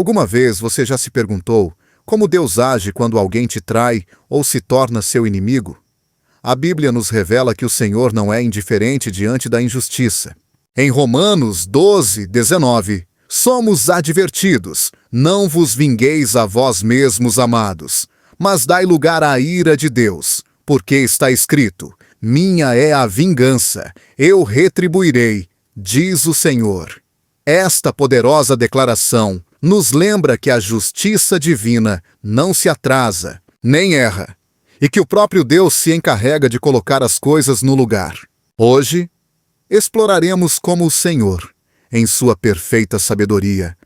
Alguma vez você já se perguntou como Deus age quando alguém te trai ou se torna seu inimigo? A Bíblia nos revela que o Senhor não é indiferente diante da injustiça. Em Romanos 12:19, somos advertidos: não vos vingueis a vós mesmos, amados, mas dai lugar à ira de Deus, porque está escrito: minha é a vingança, eu retribuirei, diz o Senhor. Esta poderosa declaração nos lembra que a justiça divina não se atrasa, nem erra, e que o próprio Deus se encarrega de colocar as coisas no lugar. Hoje, exploraremos como o Senhor, em sua perfeita sabedoria,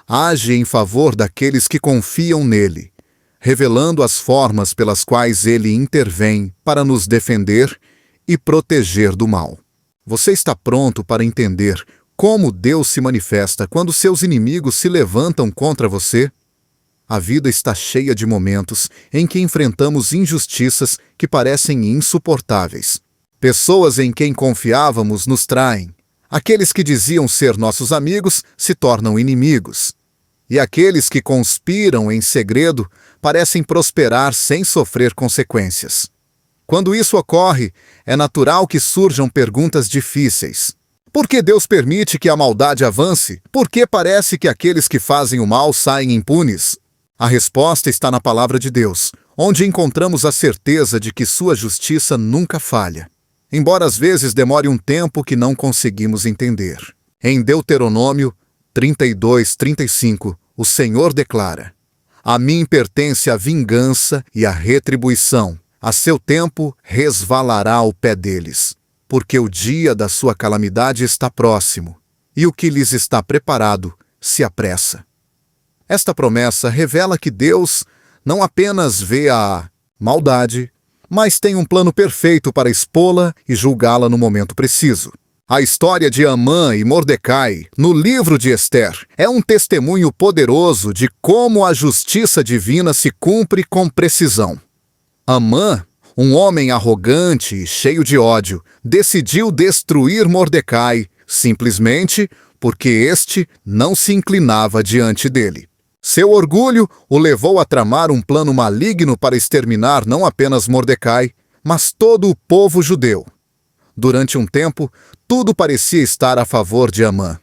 age em favor daqueles que confiam nele, revelando as formas pelas quais ele intervém para nos defender e proteger do mal. Você está pronto para entender como Deus se manifesta quando seus inimigos se levantam contra você? A vida está cheia de momentos em que enfrentamos injustiças que parecem insuportáveis. Pessoas em quem confiávamos nos traem. Aqueles que diziam ser nossos amigos se tornam inimigos. E aqueles que conspiram em segredo parecem prosperar sem sofrer consequências. Quando isso ocorre, é natural que surjam perguntas difíceis. Por que Deus permite que a maldade avance? Por que parece que aqueles que fazem o mal saem impunes? A resposta está na palavra de Deus, onde encontramos a certeza de que sua justiça nunca falha, embora às vezes demore um tempo que não conseguimos entender. Em Deuteronômio 32:35, o Senhor declara: a mim pertence a vingança e a retribuição. A seu tempo resvalará o pé deles, porque o dia da sua calamidade está próximo, e o que lhes está preparado se apressa. Esta promessa revela que Deus não apenas vê a maldade, mas tem um plano perfeito para expô-la e julgá-la no momento preciso. A história de Amã e Mordecai, no livro de Ester, é um testemunho poderoso de como a justiça divina se cumpre com precisão. Amã, um homem arrogante e cheio de ódio, decidiu destruir Mordecai, simplesmente porque este não se inclinava diante dele. Seu orgulho o levou a tramar um plano maligno para exterminar não apenas Mordecai, mas todo o povo judeu. Durante um tempo, tudo parecia estar a favor de Amã.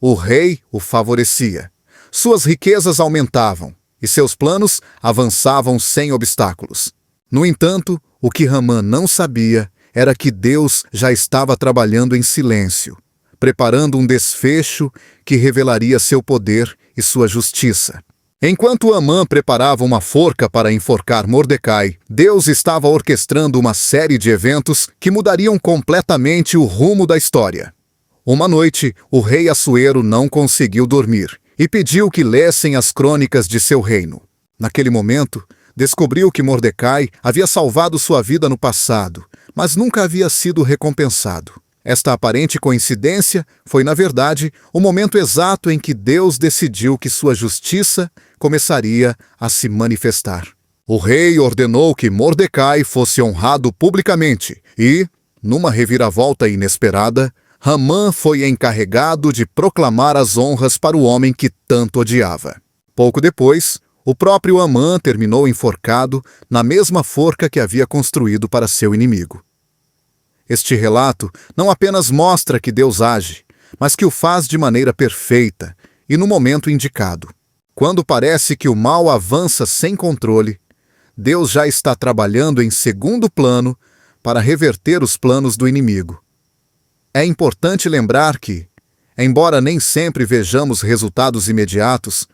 O rei o favorecia. Suas riquezas aumentavam e seus planos avançavam sem obstáculos. No entanto, o que Amã não sabia era que Deus já estava trabalhando em silêncio, preparando um desfecho que revelaria seu poder e sua justiça. Enquanto Amã preparava uma forca para enforcar Mordecai, Deus estava orquestrando uma série de eventos que mudariam completamente o rumo da história. Uma noite, o rei Assuero não conseguiu dormir e pediu que lessem as crônicas de seu reino. Naquele momento, descobriu que Mordecai havia salvado sua vida no passado, mas nunca havia sido recompensado. Esta aparente coincidência foi, na verdade, o momento exato em que Deus decidiu que sua justiça começaria a se manifestar. O rei ordenou que Mordecai fosse honrado publicamente e, numa reviravolta inesperada, Amã foi encarregado de proclamar as honras para o homem que tanto odiava. Pouco depois, o próprio Amã terminou enforcado na mesma forca que havia construído para seu inimigo. Este relato não apenas mostra que Deus age, mas que o faz de maneira perfeita e no momento indicado. Quando parece que o mal avança sem controle, Deus já está trabalhando em segundo plano para reverter os planos do inimigo. É importante lembrar que, embora nem sempre vejamos resultados imediatos,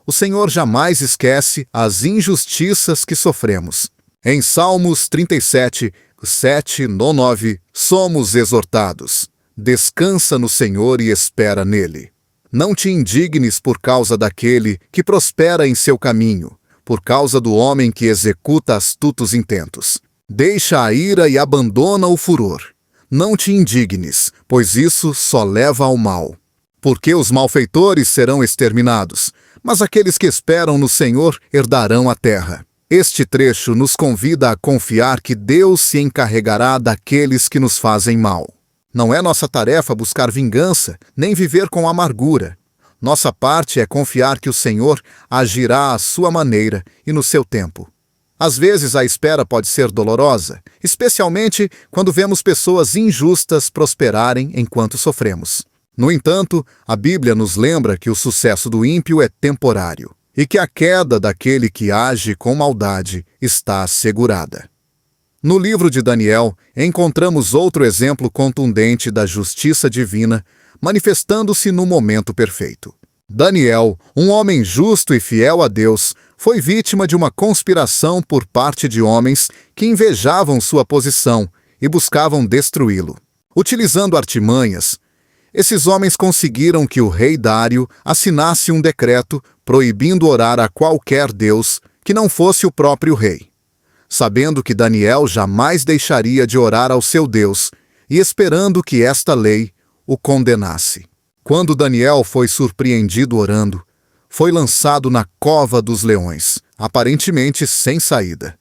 o Senhor jamais esquece as injustiças que sofremos. Em Salmos 37:7-9, somos exortados: descansa no Senhor e espera nele. Não te indignes por causa daquele que prospera em seu caminho, por causa do homem que executa astutos intentos. Deixa a ira e abandona o furor. Não te indignes, pois isso só leva ao mal. Porque os malfeitores serão exterminados, mas aqueles que esperam no Senhor herdarão a terra. Este trecho nos convida a confiar que Deus se encarregará daqueles que nos fazem mal. Não é nossa tarefa buscar vingança, nem viver com amargura. Nossa parte é confiar que o Senhor agirá à sua maneira e no seu tempo. Às vezes a espera pode ser dolorosa, especialmente quando vemos pessoas injustas prosperarem enquanto sofremos. No entanto, a Bíblia nos lembra que o sucesso do ímpio é temporário e que a queda daquele que age com maldade está assegurada. No livro de Daniel, encontramos outro exemplo contundente da justiça divina, manifestando-se no momento perfeito. Daniel, um homem justo e fiel a Deus, foi vítima de uma conspiração por parte de homens que invejavam sua posição e buscavam destruí-lo. Utilizando artimanhas, esses homens conseguiram que o rei Dário assinasse um decreto proibindo orar a qualquer deus que não fosse o próprio rei. Sabendo que Daniel jamais deixaria de orar ao seu Deus e esperando que esta lei o condenasse. Quando Daniel foi surpreendido orando, foi lançado na cova dos leões, aparentemente sem saída.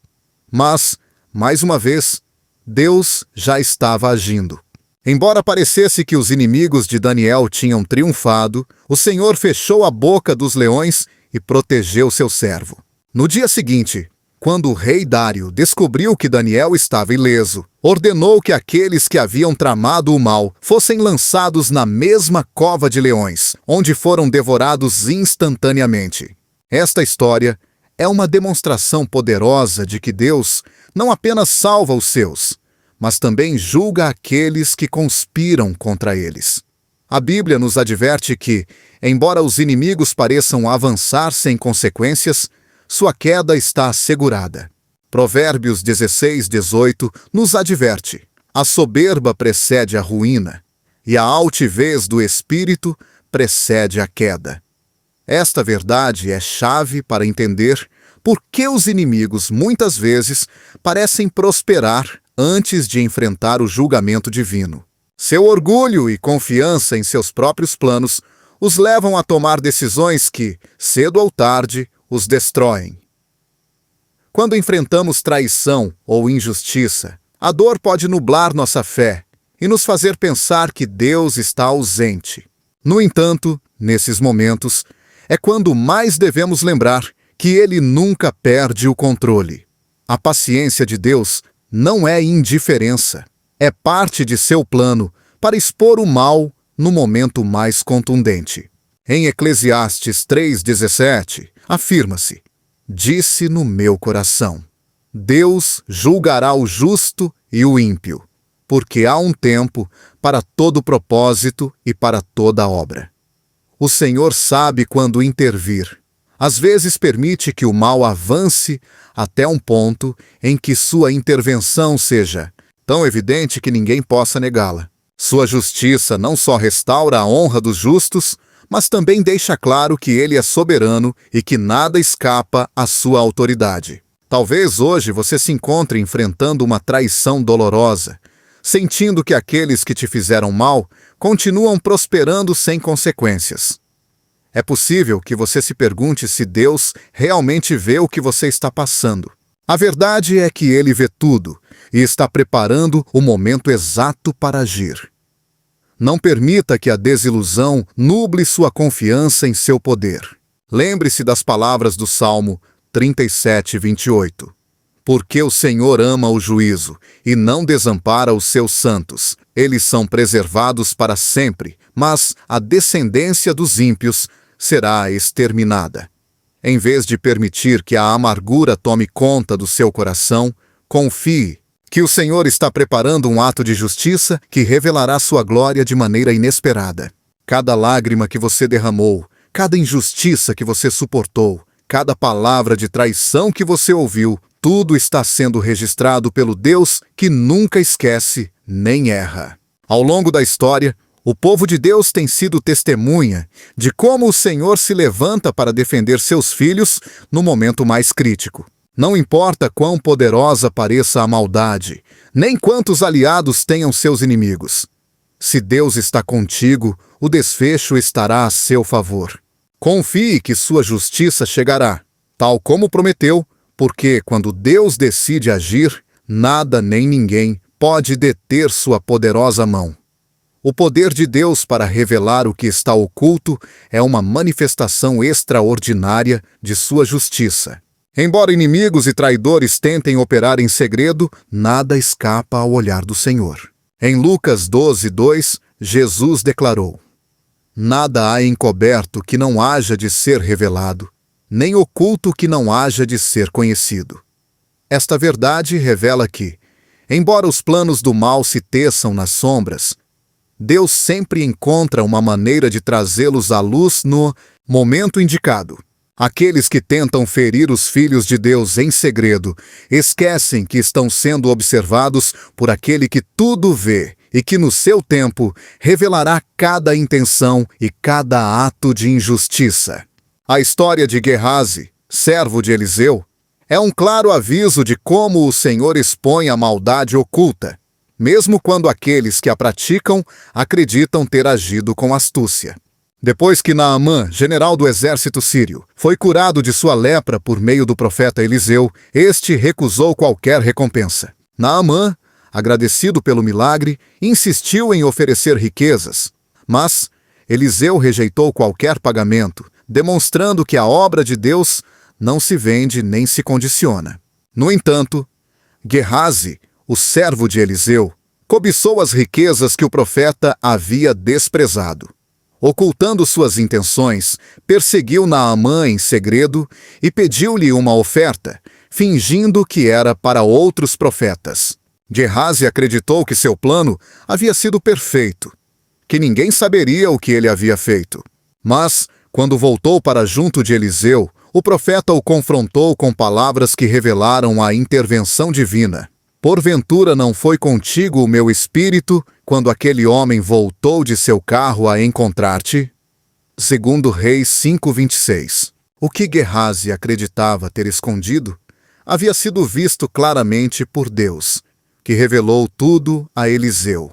Mas, mais uma vez, Deus já estava agindo. Embora parecesse que os inimigos de Daniel tinham triunfado, o Senhor fechou a boca dos leões e protegeu seu servo. No dia seguinte, quando o rei Dário descobriu que Daniel estava ileso, ordenou que aqueles que haviam tramado o mal fossem lançados na mesma cova de leões, onde foram devorados instantaneamente. Esta história é uma demonstração poderosa de que Deus não apenas salva os seus, mas também julga aqueles que conspiram contra eles. A Bíblia nos adverte que, embora os inimigos pareçam avançar sem consequências, sua queda está assegurada. Provérbios 16:18 nos adverte: a soberba precede a ruína, e a altivez do espírito precede a queda. Esta verdade é chave para entender por que os inimigos muitas vezes parecem prosperar antes de enfrentar o julgamento divino. Seu orgulho e confiança em seus próprios planos os levam a tomar decisões que, cedo ou tarde, os destroem. Quando enfrentamos traição ou injustiça, a dor pode nublar nossa fé e nos fazer pensar que Deus está ausente. No entanto, nesses momentos, é quando mais devemos lembrar que Ele nunca perde o controle. A paciência de Deus não é indiferença, é parte de seu plano para expor o mal no momento mais contundente. Em Eclesiastes 3:17, afirma-se: disse no meu coração, Deus julgará o justo e o ímpio, porque há um tempo para todo propósito e para toda obra. O Senhor sabe quando intervir. Às vezes permite que o mal avance até um ponto em que sua intervenção seja tão evidente que ninguém possa negá-la. Sua justiça não só restaura a honra dos justos, mas também deixa claro que ele é soberano e que nada escapa à sua autoridade. Talvez hoje você se encontre enfrentando uma traição dolorosa, sentindo que aqueles que te fizeram mal continuam prosperando sem consequências. É possível que você se pergunte se Deus realmente vê o que você está passando. A verdade é que Ele vê tudo e está preparando o momento exato para agir. Não permita que a desilusão nuble sua confiança em seu poder. Lembre-se das palavras do Salmo 37:28. Porque o Senhor ama o juízo e não desampara os seus santos. Eles são preservados para sempre, mas a descendência dos ímpios será exterminada. Em vez de permitir que a amargura tome conta do seu coração, confie que o Senhor está preparando um ato de justiça que revelará sua glória de maneira inesperada. Cada lágrima que você derramou, cada injustiça que você suportou, cada palavra de traição que você ouviu, tudo está sendo registrado pelo Deus que nunca esquece nem erra. Ao longo da história, o povo de Deus tem sido testemunha de como o Senhor se levanta para defender seus filhos no momento mais crítico. Não importa quão poderosa pareça a maldade, nem quantos aliados tenham seus inimigos. Se Deus está contigo, o desfecho estará a seu favor. Confie que sua justiça chegará, tal como prometeu, porque quando Deus decide agir, nada nem ninguém pode deter sua poderosa mão. O poder de Deus para revelar o que está oculto é uma manifestação extraordinária de sua justiça. Embora inimigos e traidores tentem operar em segredo, nada escapa ao olhar do Senhor. Em Lucas 12:2, Jesus declarou: "Nada há encoberto que não haja de ser revelado, nem oculto que não haja de ser conhecido." Esta verdade revela que, embora os planos do mal se teçam nas sombras, Deus sempre encontra uma maneira de trazê-los à luz no momento indicado. Aqueles que tentam ferir os filhos de Deus em segredo esquecem que estão sendo observados por aquele que tudo vê e que, no seu tempo, revelará cada intenção e cada ato de injustiça. A história de Gehazi, servo de Eliseu, é um claro aviso de como o Senhor expõe a maldade oculta, mesmo quando aqueles que a praticam acreditam ter agido com astúcia. Depois que Naamã, general do exército sírio, foi curado de sua lepra por meio do profeta Eliseu, este recusou qualquer recompensa. Naamã, agradecido pelo milagre, insistiu em oferecer riquezas, mas Eliseu rejeitou qualquer pagamento, demonstrando que a obra de Deus não se vende nem se condiciona. No entanto, Gehazi, o servo de Eliseu, cobiçou as riquezas que o profeta havia desprezado. Ocultando suas intenções, perseguiu Naamã em segredo e pediu-lhe uma oferta, fingindo que era para outros profetas. Gehazi acreditou que seu plano havia sido perfeito, que ninguém saberia o que ele havia feito. Mas, quando voltou para junto de Eliseu, o profeta o confrontou com palavras que revelaram a intervenção divina. "Porventura não foi contigo o meu espírito quando aquele homem voltou de seu carro a encontrar-te?" Segundo Reis 5:26. O que Gehazi acreditava ter escondido havia sido visto claramente por Deus, que revelou tudo a Eliseu.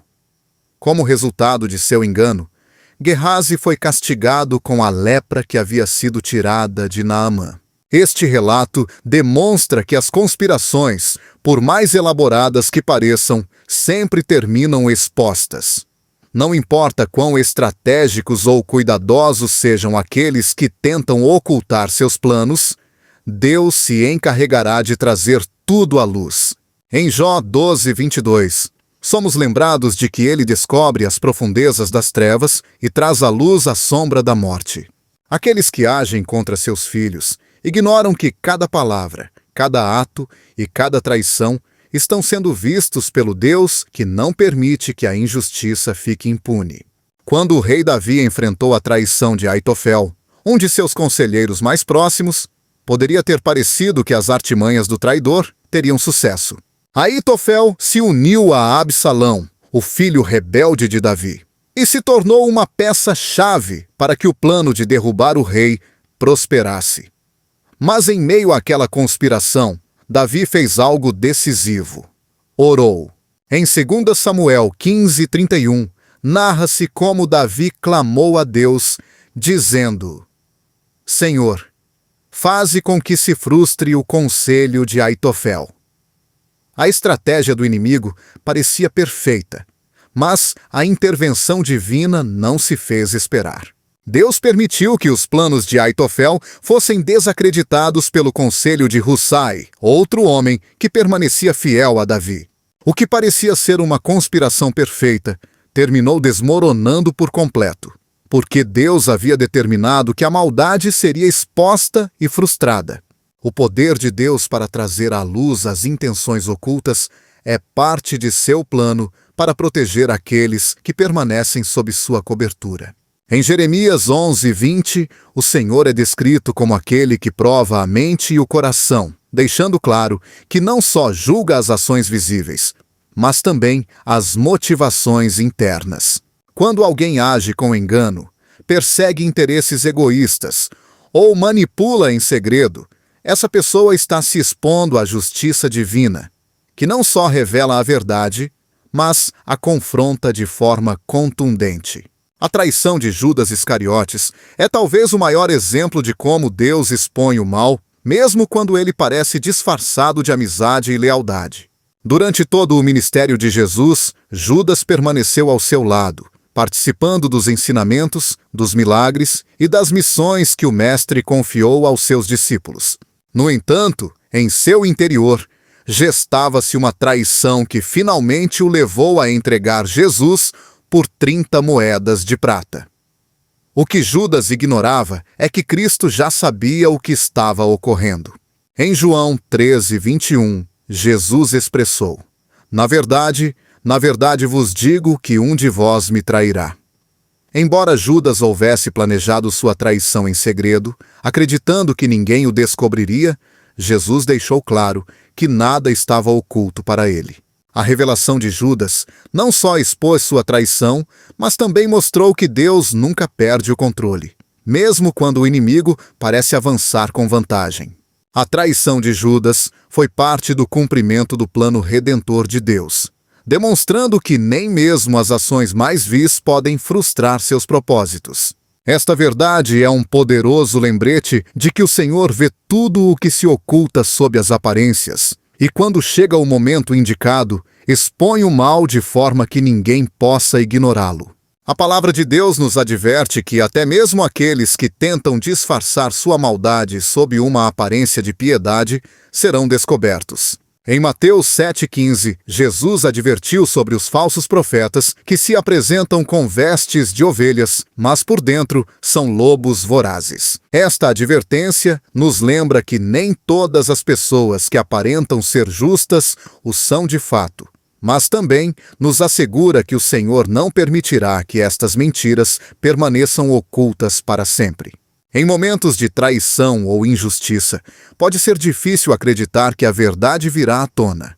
Como resultado de seu engano, Gehazi foi castigado com a lepra que havia sido tirada de Naamã. Este relato demonstra que as conspirações, por mais elaboradas que pareçam, sempre terminam expostas. Não importa quão estratégicos ou cuidadosos sejam aqueles que tentam ocultar seus planos, Deus se encarregará de trazer tudo à luz. Em Jó 12:22, somos lembrados de que ele descobre as profundezas das trevas e traz à luz a sombra da morte. Aqueles que agem contra seus filhos ignoram que cada palavra, cada ato e cada traição estão sendo vistos pelo Deus que não permite que a injustiça fique impune. Quando o rei Davi enfrentou a traição de Aitofel, um de seus conselheiros mais próximos, poderia ter parecido que as artimanhas do traidor teriam sucesso. Aitofel se uniu a Absalão, o filho rebelde de Davi, e se tornou uma peça-chave para que o plano de derrubar o rei prosperasse. Mas em meio àquela conspiração, Davi fez algo decisivo. Orou. Em 2 Samuel 15:31, narra-se como Davi clamou a Deus, dizendo: "Senhor, faze com que se frustre o conselho de Aitofel." A estratégia do inimigo parecia perfeita, mas a intervenção divina não se fez esperar. Deus permitiu que os planos de Aitofel fossem desacreditados pelo conselho de Hussai, outro homem que permanecia fiel a Davi. O que parecia ser uma conspiração perfeita terminou desmoronando por completo, porque Deus havia determinado que a maldade seria exposta e frustrada. O poder de Deus para trazer à luz as intenções ocultas é parte de seu plano para proteger aqueles que permanecem sob sua cobertura. Em Jeremias 11:20, o Senhor é descrito como aquele que prova a mente e o coração, deixando claro que não só julga as ações visíveis, mas também as motivações internas. Quando alguém age com engano, persegue interesses egoístas ou manipula em segredo, essa pessoa está se expondo à justiça divina, que não só revela a verdade, mas a confronta de forma contundente. A traição de Judas Iscariotes é talvez o maior exemplo de como Deus expõe o mal, mesmo quando ele parece disfarçado de amizade e lealdade. Durante todo o ministério de Jesus, Judas permaneceu ao seu lado, participando dos ensinamentos, dos milagres e das missões que o Mestre confiou aos seus discípulos. No entanto, em seu interior, gestava-se uma traição que finalmente o levou a entregar Jesus por 30 moedas de prata. O que Judas ignorava é que Cristo já sabia o que estava ocorrendo. Em João 13:21, Jesus expressou: na verdade vos digo que um de vós me trairá. Embora Judas houvesse planejado sua traição em segredo, acreditando que ninguém o descobriria, Jesus deixou claro que nada estava oculto para ele. A revelação de Judas não só expôs sua traição, mas também mostrou que Deus nunca perde o controle, mesmo quando o inimigo parece avançar com vantagem. A traição de Judas foi parte do cumprimento do plano redentor de Deus, demonstrando que nem mesmo as ações mais vis podem frustrar seus propósitos. Esta verdade é um poderoso lembrete de que o Senhor vê tudo o que se oculta sob as aparências, e quando chega o momento indicado, expõe o mal de forma que ninguém possa ignorá-lo. A palavra de Deus nos adverte que até mesmo aqueles que tentam disfarçar sua maldade sob uma aparência de piedade serão descobertos. Em Mateus 7,15, Jesus advertiu sobre os falsos profetas que se apresentam com vestes de ovelhas, mas por dentro são lobos vorazes. Esta advertência nos lembra que nem todas as pessoas que aparentam ser justas o são de fato, mas também nos assegura que o Senhor não permitirá que estas mentiras permaneçam ocultas para sempre. Em momentos de traição ou injustiça, pode ser difícil acreditar que a verdade virá à tona.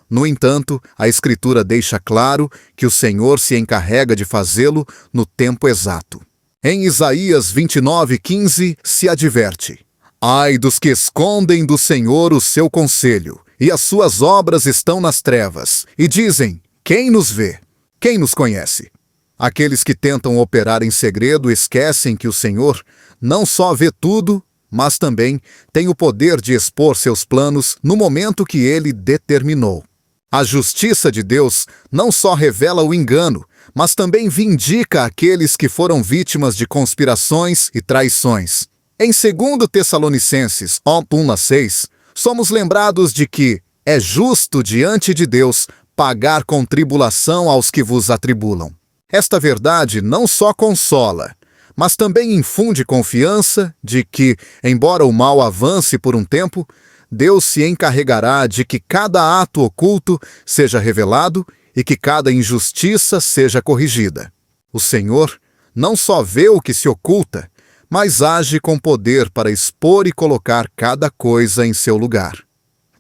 No entanto, a Escritura deixa claro que o Senhor se encarrega de fazê-lo no tempo exato. Em Isaías 29:15 se adverte: ai dos que escondem do Senhor o seu conselho, e as suas obras estão nas trevas, e dizem: quem nos vê? Quem nos conhece? Aqueles que tentam operar em segredo esquecem que o Senhor não só vê tudo, mas também tem o poder de expor seus planos no momento que ele determinou. A justiça de Deus não só revela o engano, mas também vindica aqueles que foram vítimas de conspirações e traições. Em 2 Tessalonicenses 1:6, somos lembrados de que é justo diante de Deus pagar com tribulação aos que vos atribulam. Esta verdade não só consola, mas também infunde confiança de que, embora o mal avance por um tempo, Deus se encarregará de que cada ato oculto seja revelado e que cada injustiça seja corrigida. O Senhor não só vê o que se oculta, mas age com poder para expor e colocar cada coisa em seu lugar.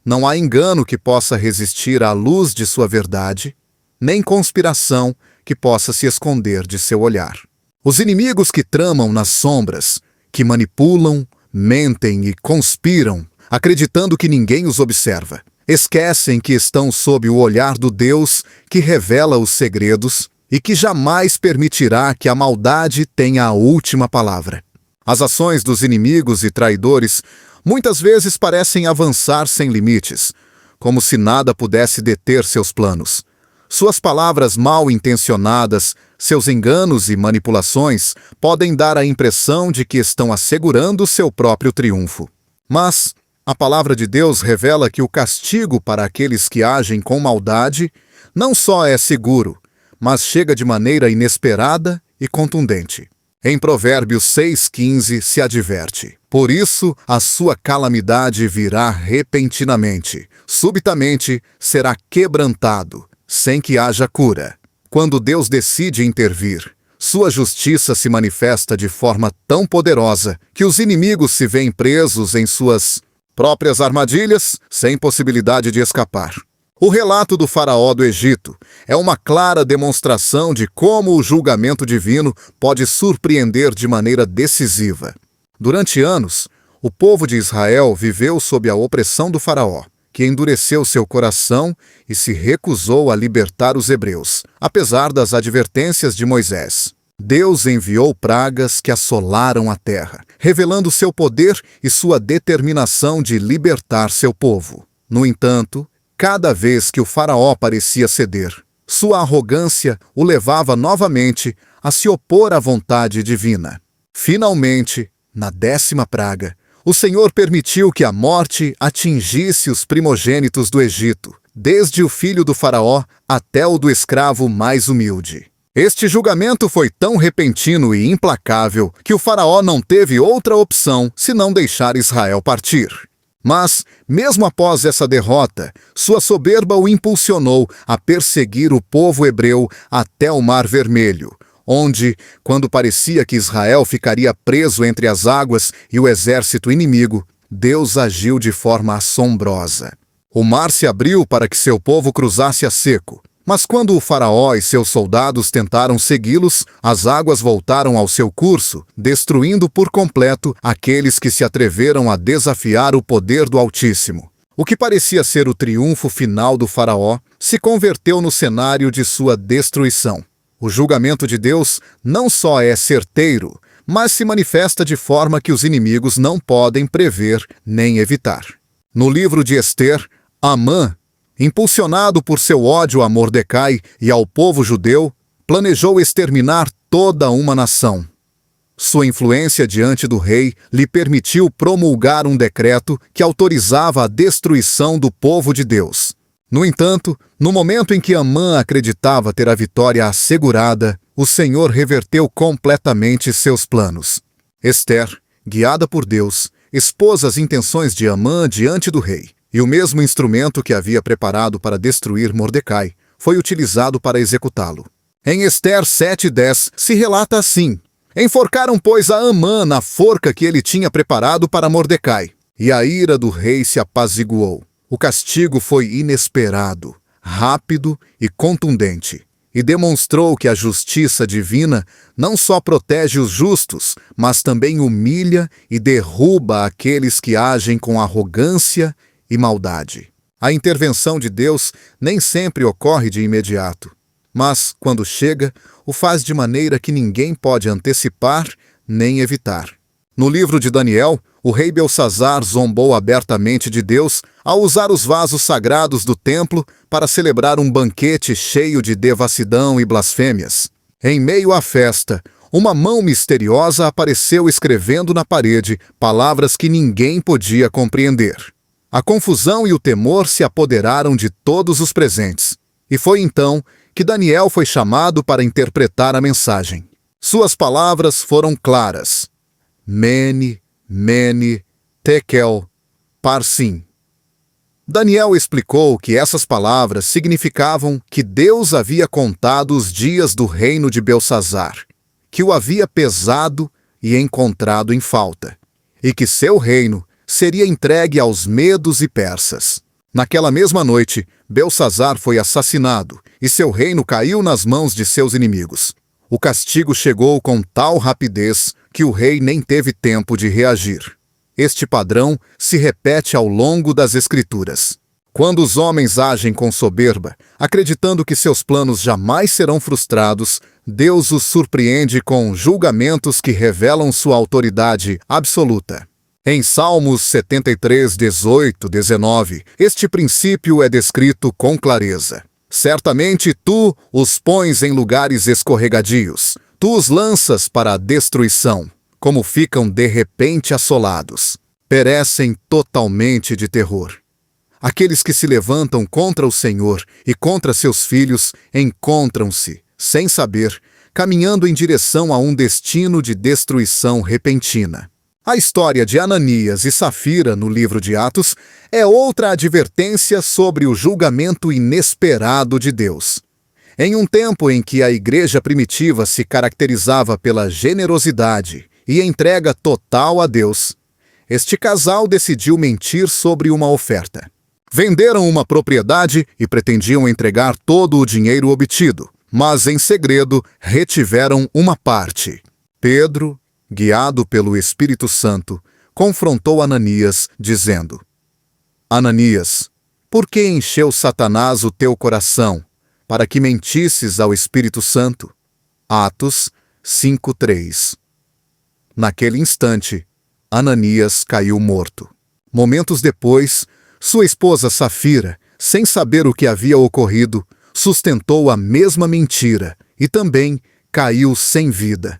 Não há engano que possa resistir à luz de sua verdade, nem conspiração que possa se esconder de seu olhar. Os inimigos que tramam nas sombras, que manipulam, mentem e conspiram, acreditando que ninguém os observa, esquecem que estão sob o olhar do Deus que revela os segredos e que jamais permitirá que a maldade tenha a última palavra. As ações dos inimigos e traidores muitas vezes parecem avançar sem limites, como se nada pudesse deter seus planos. Suas palavras mal intencionadas, seus enganos e manipulações podem dar a impressão de que estão assegurando seu próprio triunfo. Mas a palavra de Deus revela que o castigo para aqueles que agem com maldade não só é seguro, mas chega de maneira inesperada e contundente. Em Provérbios 6,15 se adverte: por isso a sua calamidade virá repentinamente, subitamente será quebrantado, sem que haja cura. Quando Deus decide intervir, sua justiça se manifesta de forma tão poderosa que os inimigos se veem presos em suas próprias armadilhas, sem possibilidade de escapar. O relato do faraó do Egito é uma clara demonstração de como o julgamento divino pode surpreender de maneira decisiva. Durante anos, o povo de Israel viveu sob a opressão do faraó, que endureceu seu coração e se recusou a libertar os hebreus, apesar das advertências de Moisés. Deus enviou pragas que assolaram a terra, revelando seu poder e sua determinação de libertar seu povo. No entanto, cada vez que o faraó parecia ceder, Sua arrogância o levava novamente a se opor à vontade divina. Finalmente, na 10ª praga, o Senhor permitiu que a morte atingisse os primogênitos do Egito, desde o filho do faraó até o do escravo mais humilde. Este julgamento foi tão repentino e implacável que o faraó não teve outra opção senão deixar Israel partir. Mas, mesmo após essa derrota, sua soberba o impulsionou a perseguir o povo hebreu até o Mar Vermelho, onde, quando parecia que Israel ficaria preso entre as águas e o exército inimigo, Deus agiu de forma assombrosa. O mar se abriu para que seu povo cruzasse a seco. Mas quando o faraó e seus soldados tentaram segui-los, as águas voltaram ao seu curso, destruindo por completo aqueles que se atreveram a desafiar o poder do Altíssimo. O que parecia ser o triunfo final do faraó se converteu no cenário de sua destruição. O julgamento de Deus não só é certeiro, mas se manifesta de forma que os inimigos não podem prever nem evitar. No livro de Ester, Amã, impulsionado por seu ódio a Mordecai e ao povo judeu, planejou exterminar toda uma nação. Sua influência diante do rei lhe permitiu promulgar um decreto que autorizava a destruição do povo de Deus. No entanto, no momento em que Amã acreditava ter a vitória assegurada, o Senhor reverteu completamente seus planos. Ester, guiada por Deus, expôs as intenções de Amã diante do rei. E o mesmo instrumento que havia preparado para destruir Mordecai foi utilizado para executá-lo. Em Ester 7:10 se relata assim: enforcaram, pois, a Amã na forca que ele tinha preparado para Mordecai, e a ira do rei se apaziguou. O castigo foi inesperado, rápido e contundente, e demonstrou que a justiça divina não só protege os justos, mas também humilha e derruba aqueles que agem com arrogância e maldade. A intervenção de Deus nem sempre ocorre de imediato, mas, quando chega, o faz de maneira que ninguém pode antecipar nem evitar. No livro de Daniel, o rei Belsazar zombou abertamente de Deus ao usar os vasos sagrados do templo para celebrar um banquete cheio de devassidão e blasfêmias. Em meio à festa, uma mão misteriosa apareceu escrevendo na parede palavras que ninguém podia compreender. A confusão e o temor se apoderaram de todos os presentes, e foi então que Daniel foi chamado para interpretar a mensagem. Suas palavras foram claras: Mene, Mene, Tekel, Parsim. Daniel explicou que essas palavras significavam que Deus havia contado os dias do reino de Belsazar, que o havia pesado e encontrado em falta, e que seu reino seria entregue aos medos e persas. Naquela mesma noite, Belsazar foi assassinado e seu reino caiu nas mãos de seus inimigos. O castigo chegou com tal rapidez que o rei nem teve tempo de reagir. Este padrão se repete ao longo das Escrituras. Quando os homens agem com soberba, acreditando que seus planos jamais serão frustrados, Deus os surpreende com julgamentos que revelam sua autoridade absoluta. Em Salmos 73, 18, 19, este princípio é descrito com clareza. Certamente tu os pões em lugares escorregadios, tu os lanças para a destruição, como ficam de repente assolados. Perecem totalmente de terror. Aqueles que se levantam contra o Senhor e contra seus filhos encontram-se, sem saber, caminhando em direção a um destino de destruição repentina. A história de Ananias e Safira no livro de Atos é outra advertência sobre o julgamento inesperado de Deus. Em um tempo em que a igreja primitiva se caracterizava pela generosidade e entrega total a Deus, este casal decidiu mentir sobre uma oferta. Venderam uma propriedade e pretendiam entregar todo o dinheiro obtido, mas em segredo retiveram uma parte. Pedro, guiado pelo Espírito Santo, confrontou Ananias, dizendo: Ananias, por que encheu Satanás o teu coração, para que mentisses ao Espírito Santo? Atos 5:3. Naquele instante, Ananias caiu morto. Momentos depois, sua esposa Safira, sem saber o que havia ocorrido, sustentou a mesma mentira e também caiu sem vida.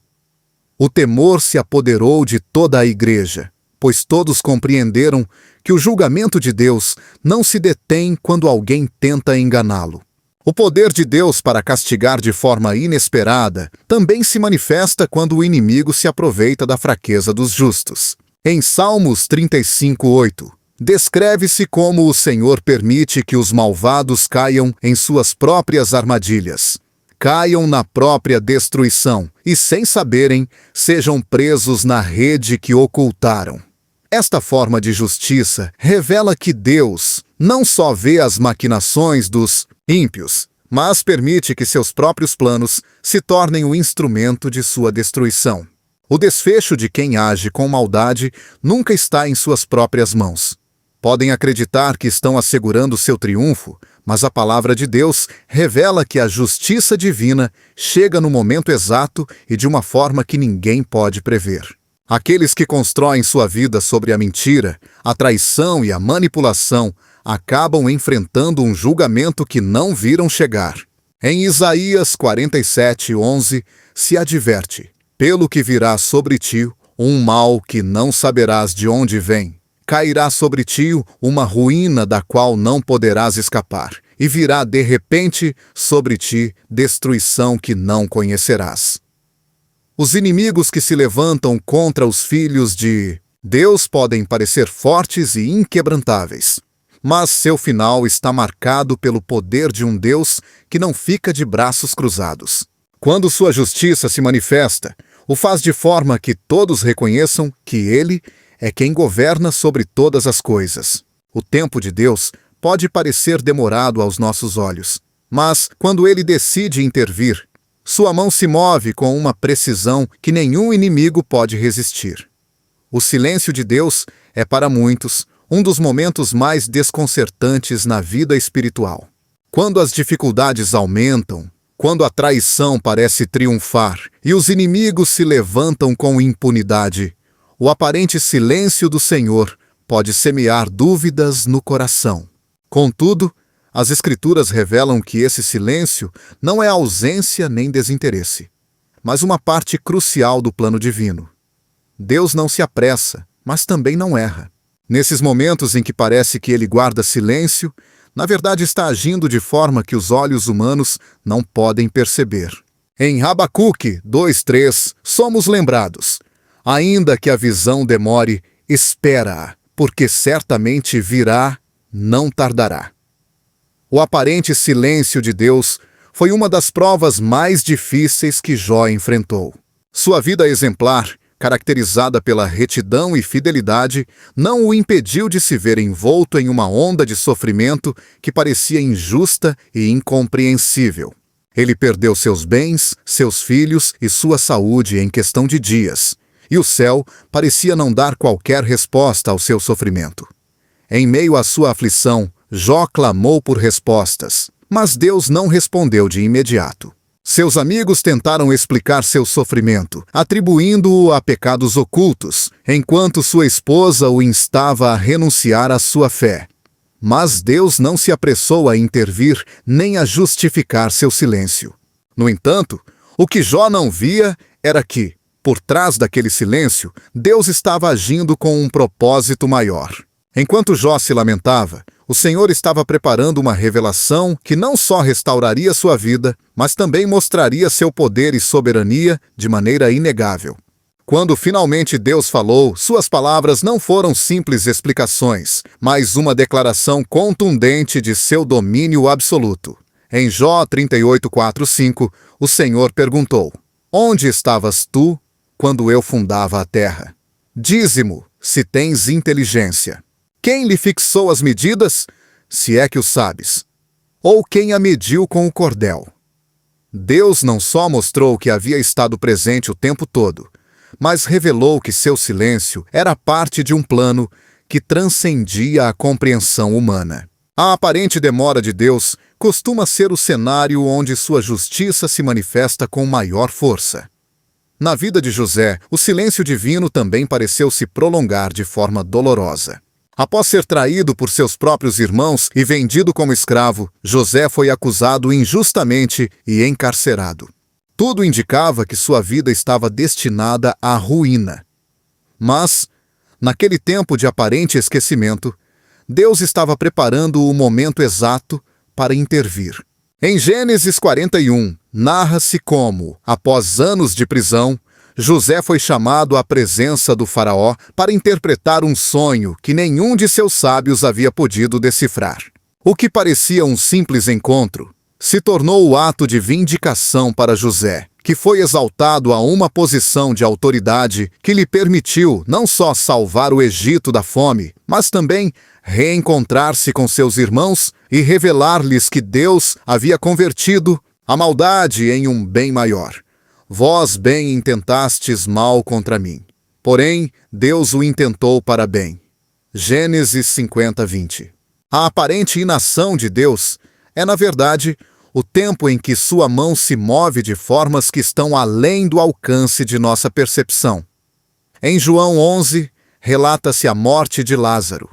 O temor se apoderou de toda a igreja, pois todos compreenderam que o julgamento de Deus não se detém quando alguém tenta enganá-lo. O poder de Deus para castigar de forma inesperada também se manifesta quando o inimigo se aproveita da fraqueza dos justos. Em Salmos 35:8, descreve-se como o Senhor permite que os malvados caiam em suas próprias armadilhas, caiam na própria destruição e, sem saberem, sejam presos na rede que ocultaram. Esta forma de justiça revela que Deus não só vê as maquinações dos ímpios, mas permite que seus próprios planos se tornem o instrumento de sua destruição. O desfecho de quem age com maldade nunca está em suas próprias mãos. Podem acreditar que estão assegurando seu triunfo, mas a palavra de Deus revela que a justiça divina chega no momento exato e de uma forma que ninguém pode prever. Aqueles que constroem sua vida sobre a mentira, a traição e a manipulação acabam enfrentando um julgamento que não viram chegar. Em Isaías 47:11 se adverte: pelo que virá sobre ti um mal que não saberás de onde vem. Cairá sobre ti uma ruína da qual não poderás escapar, e virá de repente sobre ti destruição que não conhecerás. Os inimigos que se levantam contra os filhos de Deus podem parecer fortes e inquebrantáveis, mas seu final está marcado pelo poder de um Deus que não fica de braços cruzados. Quando sua justiça se manifesta, o faz de forma que todos reconheçam que Ele é quem governa sobre todas as coisas. O tempo de Deus pode parecer demorado aos nossos olhos, mas quando Ele decide intervir, sua mão se move com uma precisão que nenhum inimigo pode resistir. O silêncio de Deus é para muitos um dos momentos mais desconcertantes na vida espiritual. Quando as dificuldades aumentam, quando a traição parece triunfar e os inimigos se levantam com impunidade, o aparente silêncio do Senhor pode semear dúvidas no coração. Contudo, as Escrituras revelam que esse silêncio não é ausência nem desinteresse, mas uma parte crucial do plano divino. Deus não se apressa, mas também não erra. Nesses momentos em que parece que Ele guarda silêncio, na verdade está agindo de forma que os olhos humanos não podem perceber. Em Habacuque 2:3, somos lembrados: ainda que a visão demore, espera-a, porque certamente virá, não tardará. O aparente silêncio de Deus foi uma das provas mais difíceis que Jó enfrentou. Sua vida exemplar, caracterizada pela retidão e fidelidade, não o impediu de se ver envolto em uma onda de sofrimento que parecia injusta e incompreensível. Ele perdeu seus bens, seus filhos e sua saúde em questão de dias, e o céu parecia não dar qualquer resposta ao seu sofrimento. Em meio à sua aflição, Jó clamou por respostas, mas Deus não respondeu de imediato. Seus amigos tentaram explicar seu sofrimento, atribuindo-o a pecados ocultos, enquanto sua esposa o instava a renunciar à sua fé. Mas Deus não se apressou a intervir nem a justificar seu silêncio. No entanto, o que Jó não via era que, por trás daquele silêncio, Deus estava agindo com um propósito maior. Enquanto Jó se lamentava, o Senhor estava preparando uma revelação que não só restauraria sua vida, mas também mostraria seu poder e soberania de maneira inegável. Quando finalmente Deus falou, suas palavras não foram simples explicações, mas uma declaração contundente de seu domínio absoluto. Em Jó 38:4-5, o Senhor perguntou: onde estavas tu quando eu fundava a terra? Dize-mo, se tens inteligência. Quem lhe fixou as medidas, se é que o sabes? Ou quem a mediu com o cordel? Deus não só mostrou que havia estado presente o tempo todo, mas revelou que seu silêncio era parte de um plano que transcendia a compreensão humana. A aparente demora de Deus costuma ser o cenário onde sua justiça se manifesta com maior força. Na vida de José, o silêncio divino também pareceu se prolongar de forma dolorosa. Após ser traído por seus próprios irmãos e vendido como escravo, José foi acusado injustamente e encarcerado. Tudo indicava que sua vida estava destinada à ruína. Mas, naquele tempo de aparente esquecimento, Deus estava preparando o momento exato para intervir. Em Gênesis 41, narra-se como, após anos de prisão, José foi chamado à presença do faraó para interpretar um sonho que nenhum de seus sábios havia podido decifrar. O que parecia um simples encontro se tornou o ato de vindicação para José, que foi exaltado a uma posição de autoridade que lhe permitiu não só salvar o Egito da fome, mas também reencontrar-se com seus irmãos e revelar-lhes que Deus havia convertido a maldade em um bem maior. Vós bem intentastes mal contra mim, porém Deus o intentou para bem. Gênesis 50, 20. A aparente inação de Deus é, na verdade, o tempo em que sua mão se move de formas que estão além do alcance de nossa percepção. Em João 11, relata-se a morte de Lázaro,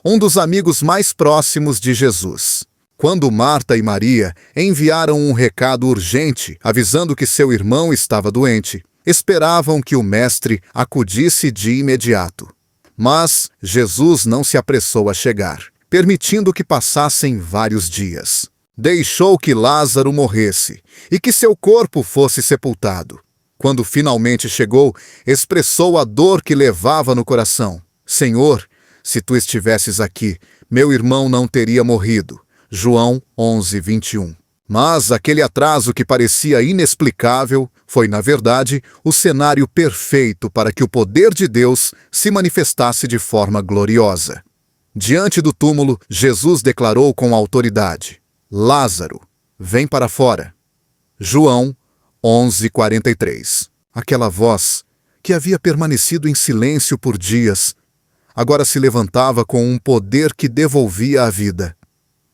um dos amigos mais próximos de Jesus. Quando Marta e Maria enviaram um recado urgente avisando que seu irmão estava doente, esperavam que o mestre acudisse de imediato. Mas Jesus não se apressou a chegar, permitindo que passassem vários dias. Deixou que Lázaro morresse e que seu corpo fosse sepultado. Quando finalmente chegou, expressou a dor que levava no coração. Senhor, se tu estivesses aqui, meu irmão não teria morrido. João 11, 21. Mas aquele atraso que parecia inexplicável foi, na verdade, o cenário perfeito para que o poder de Deus se manifestasse de forma gloriosa. Diante do túmulo, Jesus declarou com autoridade: Lázaro, vem para fora. João 11, 43. Aquela voz, que havia permanecido em silêncio por dias, agora se levantava com um poder que devolvia a vida.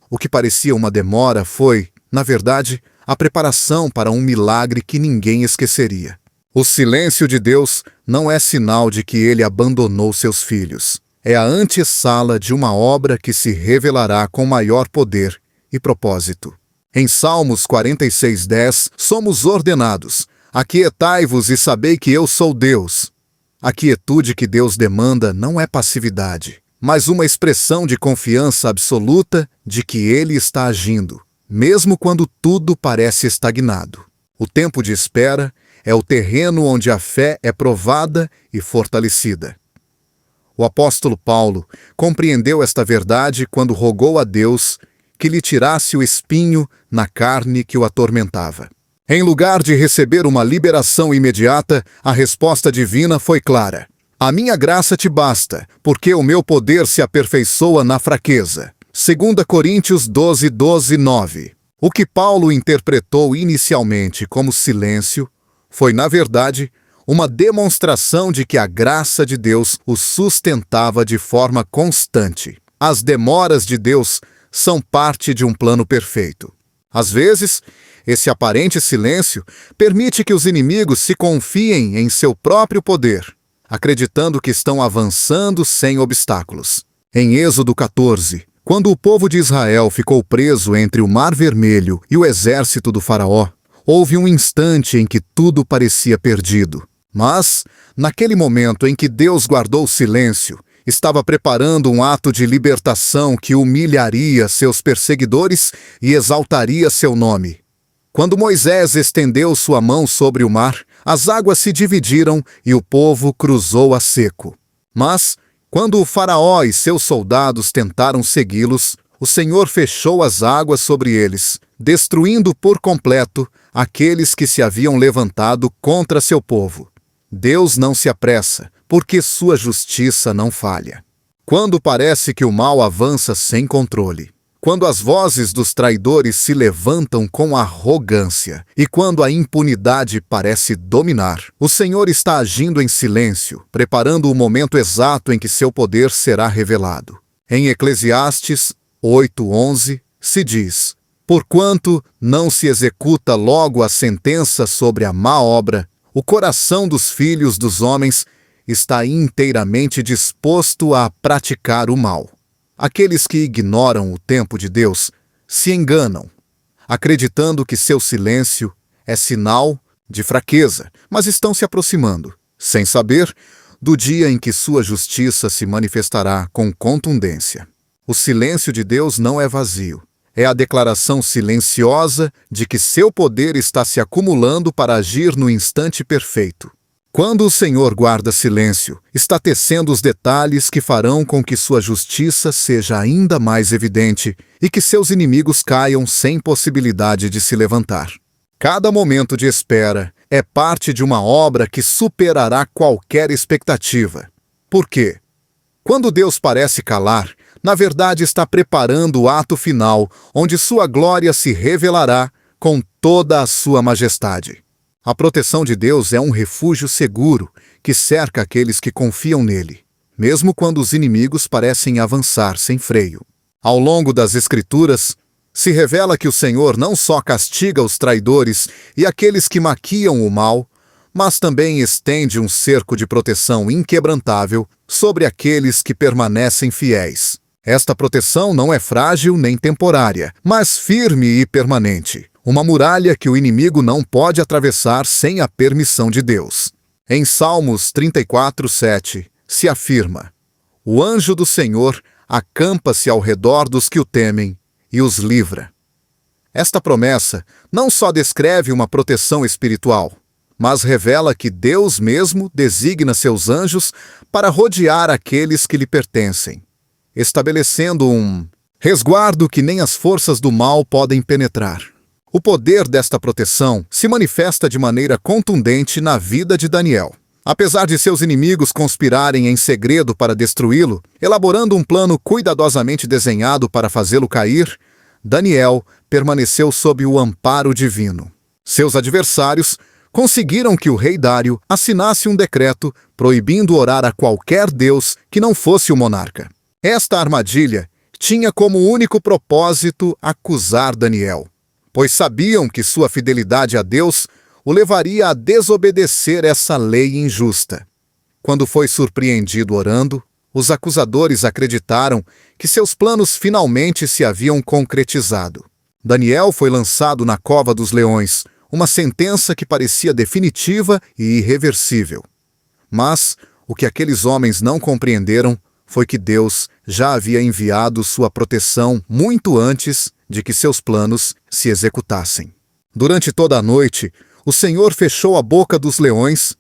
O que parecia uma demora foi, na verdade, a preparação para um milagre que ninguém esqueceria. O silêncio de Deus não é sinal de que ele abandonou seus filhos. É a antessala de uma obra que se revelará com maior poder e propósito. Em Salmos 46:10, somos ordenados: aquietai-vos e sabei que eu sou Deus. A quietude que Deus demanda não é passividade, mas uma expressão de confiança absoluta de que Ele está agindo, mesmo quando tudo parece estagnado. O tempo de espera é o terreno onde a fé é provada e fortalecida. O apóstolo Paulo compreendeu esta verdade quando rogou a Deus que lhe tirasse o espinho na carne que o atormentava. Em lugar de receber uma liberação imediata, a resposta divina foi clara: a minha graça te basta, porque o meu poder se aperfeiçoa na fraqueza. 2 Coríntios 12, 12, 9. O que Paulo interpretou inicialmente como silêncio foi, na verdade, uma demonstração de que a graça de Deus o sustentava de forma constante. As demoras de Deus são parte de um plano perfeito. Às vezes, esse aparente silêncio permite que os inimigos se confiem em seu próprio poder, acreditando que estão avançando sem obstáculos. Em Êxodo 14, quando o povo de Israel ficou preso entre o Mar Vermelho e o exército do faraó, houve um instante em que tudo parecia perdido. Mas, naquele momento em que Deus guardou silêncio, estava preparando um ato de libertação que humilharia seus perseguidores e exaltaria seu nome. Quando Moisés estendeu sua mão sobre o mar, as águas se dividiram e o povo cruzou a seco. Mas, quando o faraó e seus soldados tentaram segui-los, o Senhor fechou as águas sobre eles, destruindo por completo aqueles que se haviam levantado contra seu povo. Deus não se apressa, porque sua justiça não falha. Quando parece que o mal avança sem controle, quando as vozes dos traidores se levantam com arrogância e quando a impunidade parece dominar, o Senhor está agindo em silêncio, preparando o momento exato em que seu poder será revelado. Em Eclesiastes 8:11 se diz: porquanto não se executa logo a sentença sobre a má obra, o coração dos filhos dos homens está inteiramente disposto a praticar o mal. Aqueles que ignoram o tempo de Deus se enganam, acreditando que seu silêncio é sinal de fraqueza, mas estão se aproximando, sem saber, do dia em que sua justiça se manifestará com contundência. O silêncio de Deus não é vazio. É a declaração silenciosa de que seu poder está se acumulando para agir no instante perfeito. Quando o Senhor guarda silêncio, está tecendo os detalhes que farão com que sua justiça seja ainda mais evidente e que seus inimigos caiam sem possibilidade de se levantar. Cada momento de espera é parte de uma obra que superará qualquer expectativa. Por quê? Quando Deus parece calar, na verdade está preparando o ato final, onde sua glória se revelará com toda a sua majestade. A proteção de Deus é um refúgio seguro que cerca aqueles que confiam nele, mesmo quando os inimigos parecem avançar sem freio. Ao longo das Escrituras, se revela que o Senhor não só castiga os traidores e aqueles que maquiam o mal, mas também estende um cerco de proteção inquebrantável sobre aqueles que permanecem fiéis. Esta proteção não é frágil nem temporária, mas firme e permanente. Uma muralha que o inimigo não pode atravessar sem a permissão de Deus. Em Salmos 34:7 se afirma: "O anjo do Senhor acampa-se ao redor dos que o temem e os livra." Esta promessa não só descreve uma proteção espiritual, mas revela que Deus mesmo designa seus anjos para rodear aqueles que lhe pertencem, estabelecendo um resguardo que nem as forças do mal podem penetrar. O poder desta proteção se manifesta de maneira contundente na vida de Daniel. Apesar de seus inimigos conspirarem em segredo para destruí-lo, elaborando um plano cuidadosamente desenhado para fazê-lo cair, Daniel permaneceu sob o amparo divino. Seus adversários conseguiram que o rei Dário assinasse um decreto proibindo orar a qualquer deus que não fosse o monarca. Esta armadilha tinha como único propósito acusar Daniel, pois sabiam que sua fidelidade a Deus o levaria a desobedecer essa lei injusta. Quando foi surpreendido orando, os acusadores acreditaram que seus planos finalmente se haviam concretizado. Daniel foi lançado na cova dos leões, uma sentença que parecia definitiva e irreversível. Mas o que aqueles homens não compreenderam foi que Deus já havia enviado sua proteção muito antes de que seus planos se executassem. Durante toda a noite, o Senhor fechou a boca dos leões,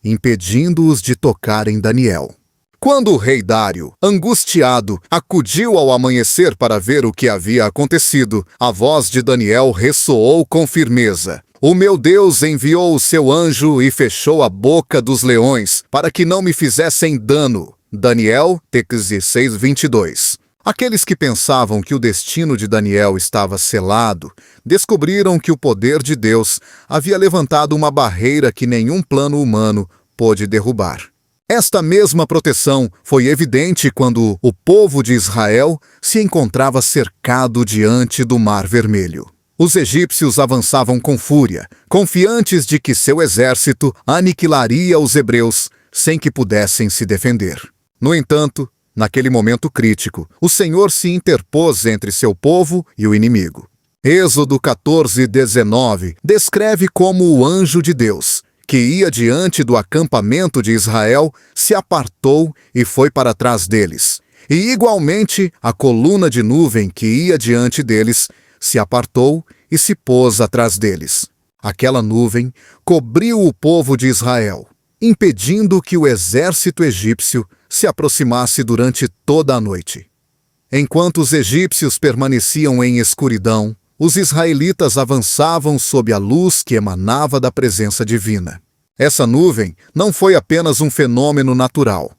impedindo-os de tocar em Daniel. Quando o rei Dário, angustiado, acudiu ao amanhecer para ver o que havia acontecido, a voz de Daniel ressoou com firmeza: "O meu Deus enviou o seu anjo e fechou a boca dos leões, para que não me fizessem dano." Daniel 6:22. Aqueles que pensavam que o destino de Daniel estava selado, descobriram que o poder de Deus havia levantado uma barreira que nenhum plano humano pôde derrubar. Esta mesma proteção foi evidente quando o povo de Israel se encontrava cercado diante do Mar Vermelho. Os egípcios avançavam com fúria, confiantes de que seu exército aniquilaria os hebreus sem que pudessem se defender. No entanto, naquele momento crítico, o Senhor se interpôs entre seu povo e o inimigo. Êxodo 14:19 descreve como o anjo de Deus, que ia diante do acampamento de Israel, se apartou e foi para trás deles. E igualmente a coluna de nuvem que ia diante deles se apartou e se pôs atrás deles. Aquela nuvem cobriu o povo de Israel, impedindo que o exército egípcio se aproximasse durante toda a noite. Enquanto os egípcios permaneciam em escuridão, os israelitas avançavam sob a luz que emanava da presença divina. Essa nuvem não foi apenas um fenômeno natural,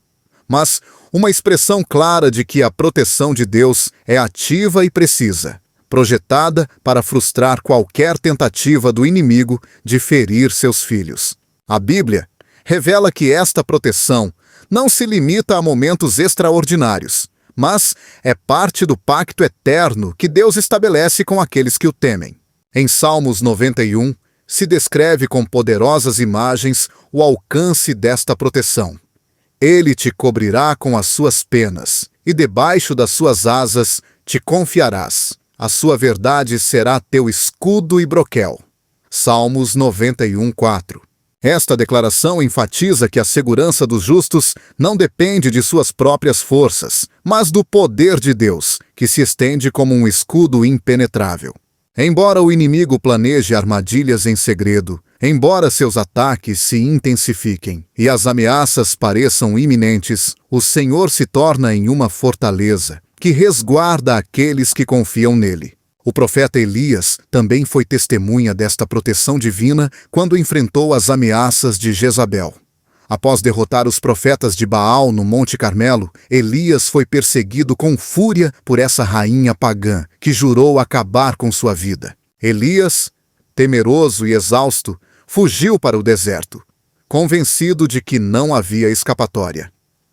mas uma expressão clara de que a proteção de Deus é ativa e precisa, projetada para frustrar qualquer tentativa do inimigo de ferir seus filhos. A Bíblia revela que esta proteção não se limita a momentos extraordinários, mas é parte do pacto eterno que Deus estabelece com aqueles que o temem. Em Salmos 91, se descreve com poderosas imagens o alcance desta proteção. Ele te cobrirá com as suas penas, e debaixo das suas asas te confiarás. A sua verdade será teu escudo e broquel. Salmos 91:4. Esta declaração enfatiza que a segurança dos justos não depende de suas próprias forças, mas do poder de Deus, que se estende como um escudo impenetrável. Embora o inimigo planeje armadilhas em segredo, embora seus ataques se intensifiquem e as ameaças pareçam iminentes, o Senhor se torna em uma fortaleza que resguarda aqueles que confiam nele. O profeta Elias também foi testemunha desta proteção divina quando enfrentou as ameaças de Jezabel. Após derrotar os profetas de Baal no Monte Carmelo, Elias foi perseguido com fúria por essa rainha pagã, que jurou acabar com sua vida. Elias, temeroso e exausto, fugiu para o deserto, convencido de que não havia escapatória.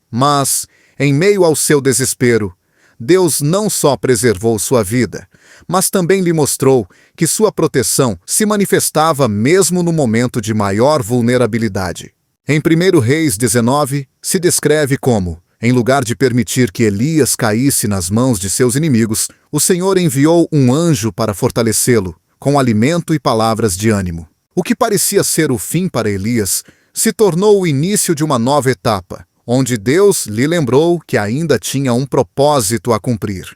Mas, em meio ao seu desespero, Deus não só preservou sua vida, mas também lhe mostrou que sua proteção se manifestava mesmo no momento de maior vulnerabilidade. Em 1 Reis 19, se descreve como, em lugar de permitir que Elias caísse nas mãos de seus inimigos, o Senhor enviou um anjo para fortalecê-lo, com alimento e palavras de ânimo. O que parecia ser o fim para Elias se tornou o início de uma nova etapa, onde Deus lhe lembrou que ainda tinha um propósito a cumprir.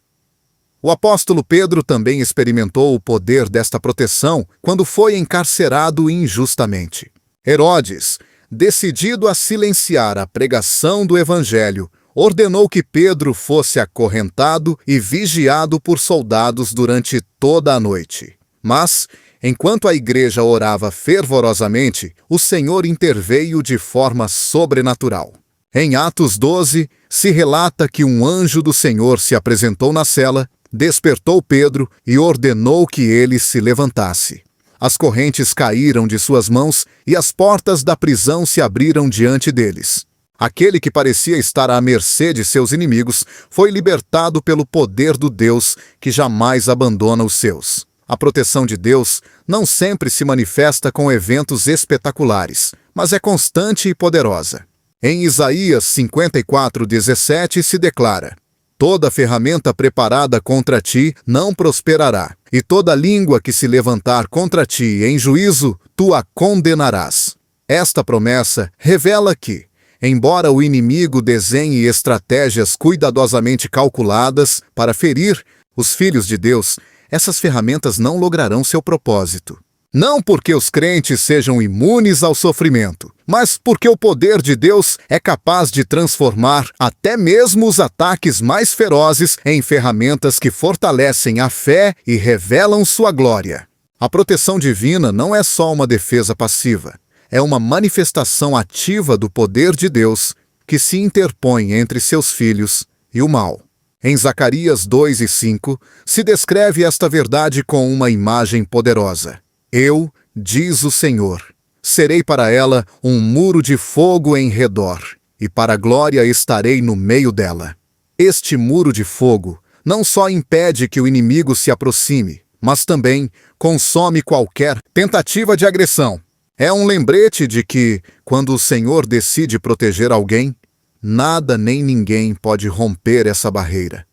O apóstolo Pedro também experimentou o poder desta proteção quando foi encarcerado injustamente. Herodes, decidido a silenciar a pregação do Evangelho, ordenou que Pedro fosse acorrentado e vigiado por soldados durante toda a noite. Mas, enquanto a igreja orava fervorosamente, o Senhor interveio de forma sobrenatural. Em Atos 12, se relata que um anjo do Senhor se apresentou na cela, despertou Pedro e ordenou que ele se levantasse. As correntes caíram de suas mãos e as portas da prisão se abriram diante deles. Aquele que parecia estar à mercê de seus inimigos foi libertado pelo poder do Deus que jamais abandona os seus. A proteção de Deus não sempre se manifesta com eventos espetaculares, mas é constante e poderosa. Em Isaías 54:17 se declara: toda ferramenta preparada contra ti não prosperará, e toda língua que se levantar contra ti em juízo, tu a condenarás. Esta promessa revela que, embora o inimigo desenhe estratégias cuidadosamente calculadas para ferir os filhos de Deus, essas ferramentas não lograrão seu propósito. Não porque os crentes sejam imunes ao sofrimento, mas porque o poder de Deus é capaz de transformar até mesmo os ataques mais ferozes em ferramentas que fortalecem a fé e revelam sua glória. A proteção divina não é só uma defesa passiva, é uma manifestação ativa do poder de Deus que se interpõe entre seus filhos e o mal. Em Zacarias 2:5, se descreve esta verdade com uma imagem poderosa. Eu, diz o Senhor, serei para ela um muro de fogo em redor, e para a glória estarei no meio dela. Este muro de fogo não só impede que o inimigo se aproxime, mas também consome qualquer tentativa de agressão. É um lembrete de que, quando o Senhor decide proteger alguém, nada nem ninguém pode romper essa barreira.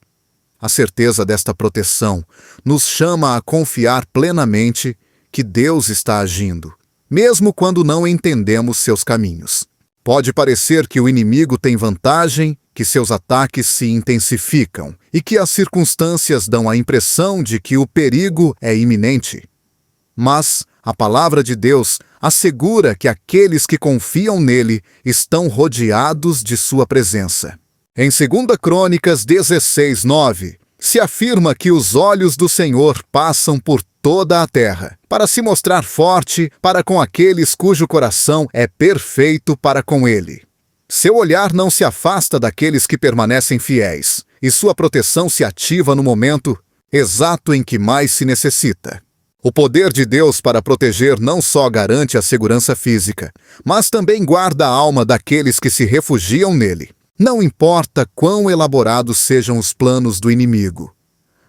A certeza desta proteção nos chama a confiar plenamente que Deus está agindo, mesmo quando não entendemos seus caminhos. Pode parecer que o inimigo tem vantagem, que seus ataques se intensificam e que as circunstâncias dão a impressão de que o perigo é iminente. Mas a palavra de Deus assegura que aqueles que confiam nele estão rodeados de sua presença. Em 2 Crônicas 16:9, se afirma que os olhos do Senhor passam por toda a terra, para se mostrar forte para com aqueles cujo coração é perfeito para com ele. Seu olhar não se afasta daqueles que permanecem fiéis, e sua proteção se ativa no momento exato em que mais se necessita. O poder de Deus para proteger não só garante a segurança física, mas também guarda a alma daqueles que se refugiam nele. Não importa quão elaborados sejam os planos do inimigo,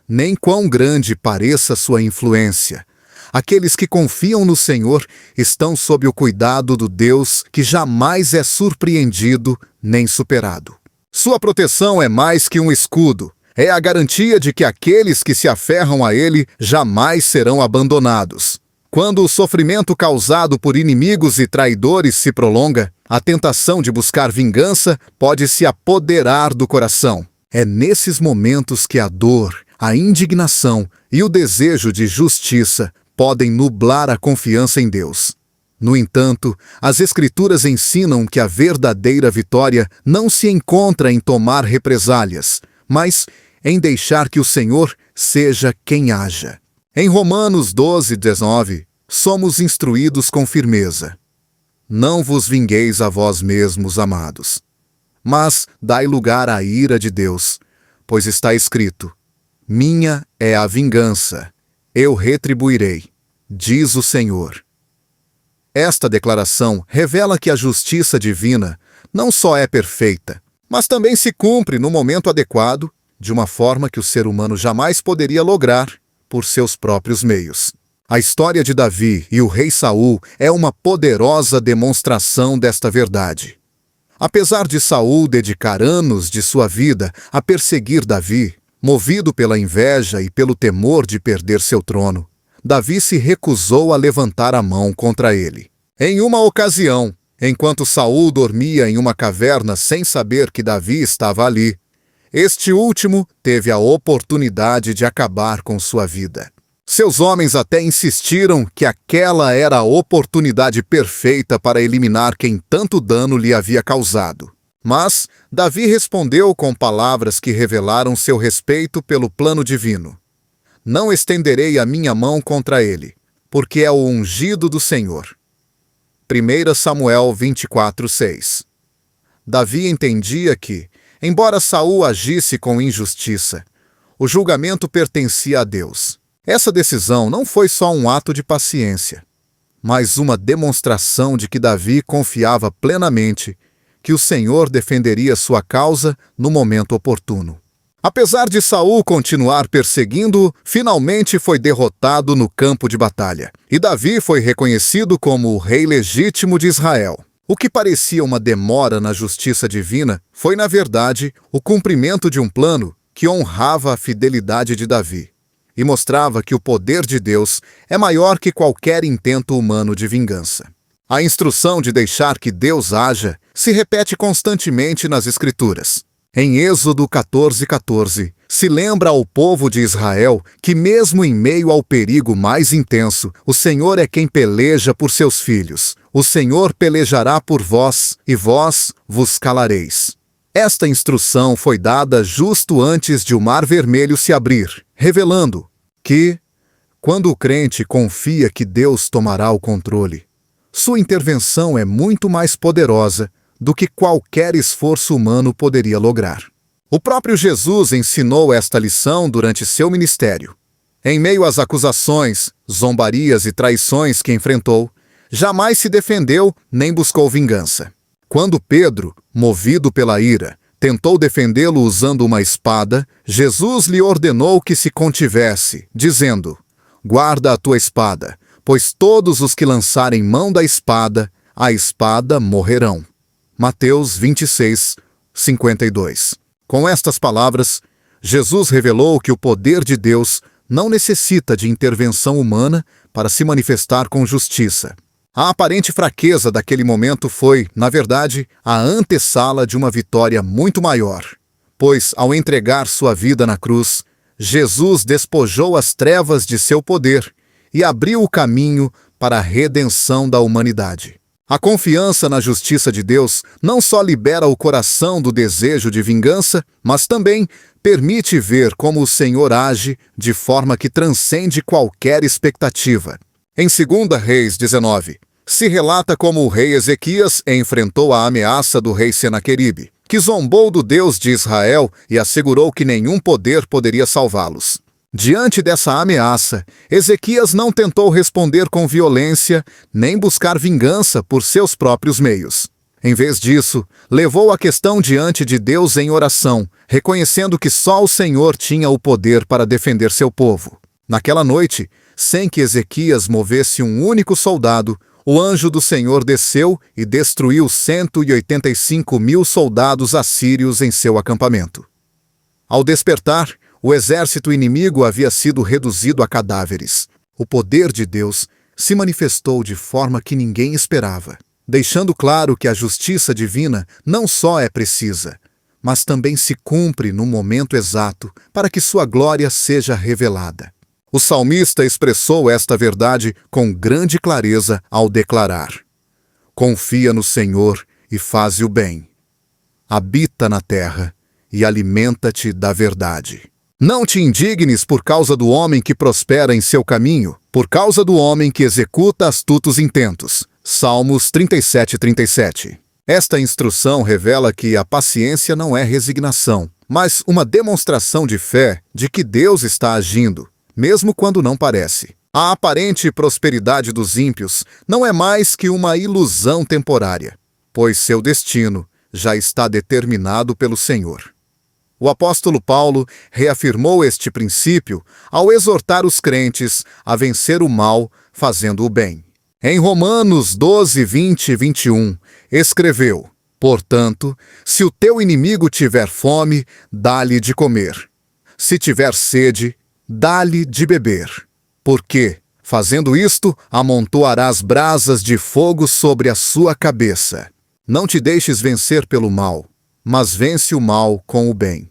nem quão grande pareça sua influência, Aqueles que confiam no Senhor estão sob o cuidado do Deus que jamais é surpreendido nem superado. Sua proteção é mais que um escudo. É a garantia de que aqueles que se aferram a Ele jamais serão abandonados. Quando o sofrimento causado por inimigos e traidores se prolonga, a tentação de buscar vingança pode se apoderar do coração. É nesses momentos que a dor, a indignação e o desejo de justiça podem nublar a confiança em Deus. No entanto, as Escrituras ensinam que a verdadeira vitória não se encontra em tomar represálias, mas em deixar que o Senhor seja quem haja. Em Romanos 12:19, somos instruídos com firmeza. Não vos vingueis a vós mesmos, amados, mas dai lugar à ira de Deus, pois está escrito: minha é a vingança, eu retribuirei, diz o Senhor. Esta declaração revela que a justiça divina não só é perfeita, mas também se cumpre no momento adequado, de uma forma que o ser humano jamais poderia lograr por seus próprios meios. A história de Davi e o rei Saul é uma poderosa demonstração desta verdade. Apesar de Saul dedicar anos de sua vida a perseguir Davi, movido pela inveja e pelo temor de perder seu trono, Davi se recusou a levantar a mão contra ele. Em uma ocasião, enquanto Saul dormia em uma caverna sem saber que Davi estava ali, este último teve a oportunidade de acabar com sua vida. Seus homens até insistiram que aquela era a oportunidade perfeita para eliminar quem tanto dano lhe havia causado. Mas Davi respondeu com palavras que revelaram seu respeito pelo plano divino. Não estenderei a minha mão contra ele, porque é o ungido do Senhor. 1 Samuel 24:6. Davi entendia que, embora Saul agisse com injustiça, o julgamento pertencia a Deus. Essa decisão não foi só um ato de paciência, mas uma demonstração de que Davi confiava plenamente que o Senhor defenderia sua causa no momento oportuno. Apesar de Saul continuar perseguindo-o, finalmente foi derrotado no campo de batalha, e Davi foi reconhecido como o rei legítimo de Israel. O que parecia uma demora na justiça divina foi, na verdade, o cumprimento de um plano que honrava a fidelidade de Davi e mostrava que o poder de Deus é maior que qualquer intento humano de vingança. A instrução de deixar que Deus haja se repete constantemente nas Escrituras. Em Êxodo 14:14, se lembra ao povo de Israel que mesmo em meio ao perigo mais intenso, o Senhor é quem peleja por seus filhos. O Senhor pelejará por vós, e vós vos calareis. Esta instrução foi dada justo antes de o Mar Vermelho se abrir, revelando que, quando o crente confia que Deus tomará o controle, sua intervenção é muito mais poderosa do que qualquer esforço humano poderia lograr. O próprio Jesus ensinou esta lição durante seu ministério. Em meio às acusações, zombarias e traições que enfrentou, jamais se defendeu nem buscou vingança. Quando Pedro, movido pela ira, tentou defendê-lo usando uma espada, Jesus lhe ordenou que se contivesse, dizendo: guarda a tua espada, pois todos os que lançarem mão da espada, a espada morrerão. Mateus 26:52. Com estas palavras, Jesus revelou que o poder de Deus não necessita de intervenção humana para se manifestar com justiça. A aparente fraqueza daquele momento foi, na verdade, a antessala de uma vitória muito maior, pois, ao entregar sua vida na cruz, Jesus despojou as trevas de seu poder e abriu o caminho para a redenção da humanidade. A confiança na justiça de Deus não só libera o coração do desejo de vingança, mas também permite ver como o Senhor age de forma que transcende qualquer expectativa. Em 2 Reis 19, se relata como o rei Ezequias enfrentou a ameaça do rei Senaqueribe, que zombou do Deus de Israel e assegurou que nenhum poder poderia salvá-los. Diante dessa ameaça, Ezequias não tentou responder com violência, nem buscar vingança por seus próprios meios. Em vez disso, levou a questão diante de Deus em oração, reconhecendo que só o Senhor tinha o poder para defender seu povo. Naquela noite, sem que Ezequias movesse um único soldado, o anjo do Senhor desceu e destruiu 185.000 soldados assírios em seu acampamento. Ao despertar, o exército inimigo havia sido reduzido a cadáveres. O poder de Deus se manifestou de forma que ninguém esperava, deixando claro que a justiça divina não só é precisa, mas também se cumpre no momento exato para que sua glória seja revelada. O salmista expressou esta verdade com grande clareza ao declarar: confia no Senhor e faze o bem. Habita na terra e alimenta-te da verdade. Não te indignes por causa do homem que prospera em seu caminho, por causa do homem que executa astutos intentos. Salmos 37:37. Esta instrução revela que a paciência não é resignação, mas uma demonstração de fé de que Deus está agindo, mesmo quando não parece. A aparente prosperidade dos ímpios não é mais que uma ilusão temporária, pois seu destino já está determinado pelo Senhor. O apóstolo Paulo reafirmou este princípio ao exortar os crentes a vencer o mal fazendo o bem. Em Romanos 12, 20 e 21, escreveu: portanto, se o teu inimigo tiver fome, dá-lhe de comer. Se tiver sede, dá-lhe de beber. Porque, fazendo isto, amontoarás brasas de fogo sobre a sua cabeça. Não te deixes vencer pelo mal, mas vence o mal com o bem.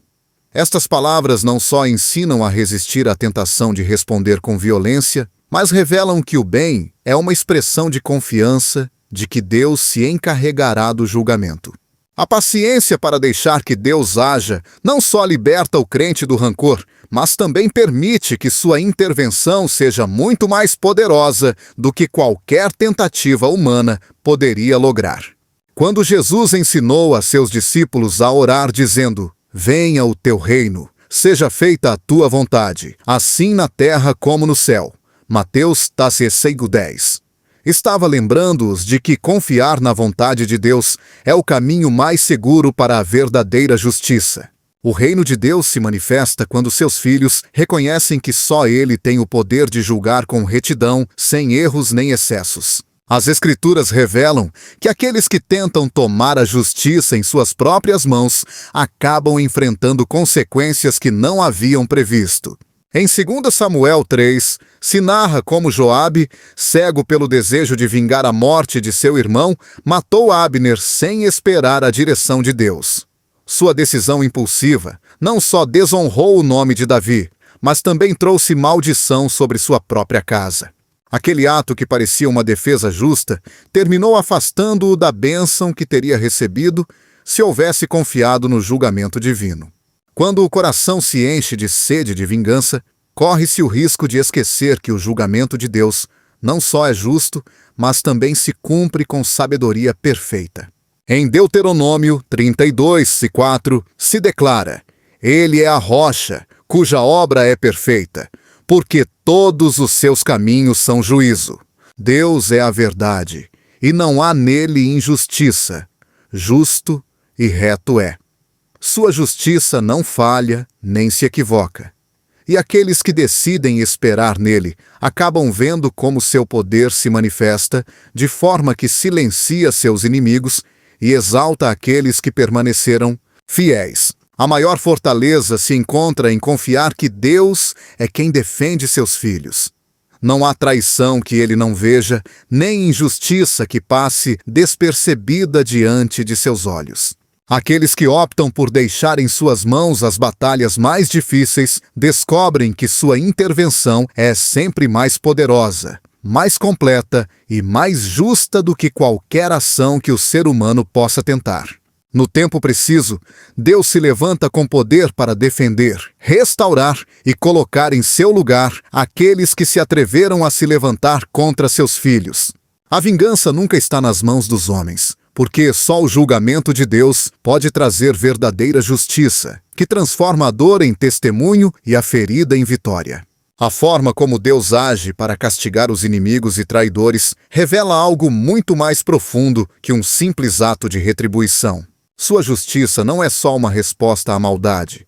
Estas palavras não só ensinam a resistir à tentação de responder com violência, mas revelam que o bem é uma expressão de confiança de que Deus se encarregará do julgamento. A paciência para deixar que Deus haja não só liberta o crente do rancor, mas também permite que sua intervenção seja muito mais poderosa do que qualquer tentativa humana poderia lograr. Quando Jesus ensinou a seus discípulos a orar dizendo: venha o teu reino, seja feita a tua vontade, assim na terra como no céu. Mateus 10. Estava lembrando-os de que confiar na vontade de Deus é o caminho mais seguro para a verdadeira justiça. O reino de Deus se manifesta quando seus filhos reconhecem que só Ele tem o poder de julgar com retidão, sem erros nem excessos. As Escrituras revelam que aqueles que tentam tomar a justiça em suas próprias mãos acabam enfrentando consequências que não haviam previsto. Em 2 Samuel 3, se narra como Joabe, cego pelo desejo de vingar a morte de seu irmão, matou Abner sem esperar a direção de Deus. Sua decisão impulsiva não só desonrou o nome de Davi, mas também trouxe maldição sobre sua própria casa. Aquele ato que parecia uma defesa justa terminou afastando-o da bênção que teria recebido se houvesse confiado no julgamento divino. Quando o coração se enche de sede de vingança, corre-se o risco de esquecer que o julgamento de Deus não só é justo, mas também se cumpre com sabedoria perfeita. Em Deuteronômio 32:4 se declara: Ele é a rocha, cuja obra é perfeita, porque todos os seus caminhos são juízo. Deus é a verdade, e não há nele injustiça. Justo e reto é. Sua justiça não falha, nem se equivoca. E aqueles que decidem esperar nele acabam vendo como seu poder se manifesta, de forma que silencia seus inimigos e exalta aqueles que permaneceram fiéis. A maior fortaleza se encontra em confiar que Deus é quem defende seus filhos. Não há traição que ele não veja, nem injustiça que passe despercebida diante de seus olhos. Aqueles que optam por deixar em suas mãos as batalhas mais difíceis descobrem que sua intervenção é sempre mais poderosa, mais completa e mais justa do que qualquer ação que o ser humano possa tentar. No tempo preciso, Deus se levanta com poder para defender, restaurar e colocar em seu lugar aqueles que se atreveram a se levantar contra seus filhos. A vingança nunca está nas mãos dos homens, porque só o julgamento de Deus pode trazer verdadeira justiça, que transforma a dor em testemunho e a ferida em vitória. A forma como Deus age para castigar os inimigos e traidores revela algo muito mais profundo que um simples ato de retribuição. Sua justiça não é só uma resposta à maldade,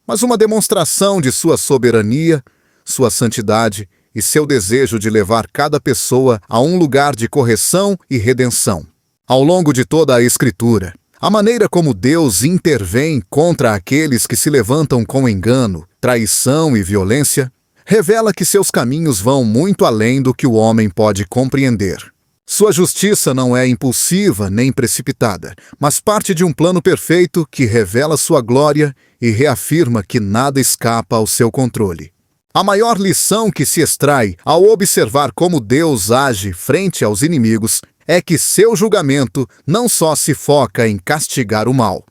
mas uma demonstração de sua soberania, sua santidade e seu desejo de levar cada pessoa a um lugar de correção e redenção. Ao longo de toda a Escritura, a maneira como Deus intervém contra aqueles que se levantam com engano, traição e violência, revela que seus caminhos vão muito além do que o homem pode compreender. Sua justiça não é impulsiva nem precipitada, mas parte de um plano perfeito que revela sua glória e reafirma que nada escapa ao seu controle. A maior lição que se extrai ao observar como Deus age frente aos inimigos é que seu julgamento não só se foca em castigar o mal,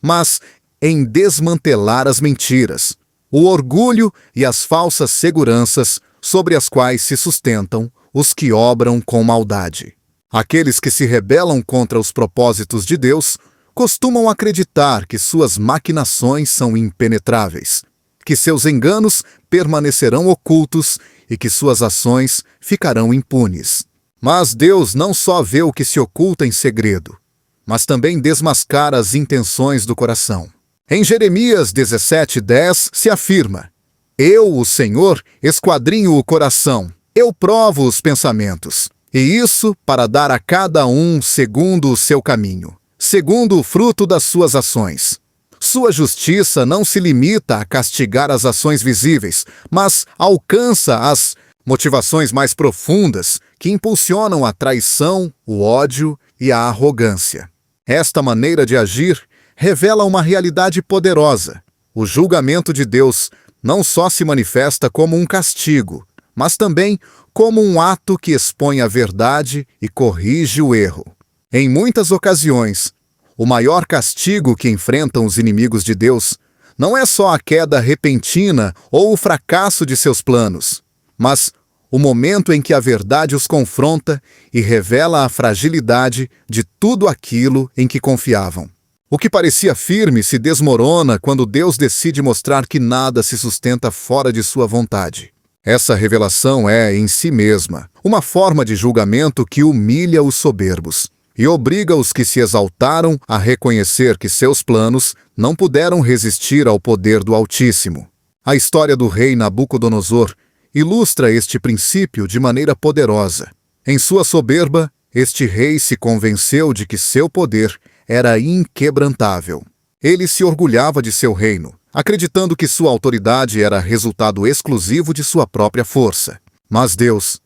mas em desmantelar as mentiras, o orgulho e as falsas seguranças sobre as quais se sustentam os que obram com maldade. Aqueles que se rebelam contra os propósitos de Deus costumam acreditar que suas maquinações são impenetráveis, que seus enganos permanecerão ocultos e que suas ações ficarão impunes. Mas Deus não só vê o que se oculta em segredo, mas também desmascara as intenções do coração. Em Jeremias 17:10 se afirma: Eu, o Senhor, esquadrinho o coração, eu provo os pensamentos, e isso para dar a cada um segundo o seu caminho, segundo o fruto das suas ações. Sua justiça não se limita a castigar as ações visíveis, mas alcança as motivações mais profundas que impulsionam a traição, o ódio e a arrogância. Esta maneira de agir revela uma realidade poderosa. O julgamento de Deus não só se manifesta como um castigo, mas também como um ato que expõe a verdade e corrige o erro. Em muitas ocasiões, o maior castigo que enfrentam os inimigos de Deus não é só a queda repentina ou o fracasso de seus planos, mas o momento em que a verdade os confronta e revela a fragilidade de tudo aquilo em que confiavam. O que parecia firme se desmorona quando Deus decide mostrar que nada se sustenta fora de sua vontade. Essa revelação é, em si mesma, uma forma de julgamento que humilha os soberbos e obriga os que se exaltaram a reconhecer que seus planos não puderam resistir ao poder do Altíssimo. A história do rei Nabucodonosor ilustra este princípio de maneira poderosa. Em sua soberba, este rei se convenceu de que seu poder era inquebrantável. Ele se orgulhava de seu reino, acreditando que sua autoridade era resultado exclusivo de sua própria força. Mas Deus,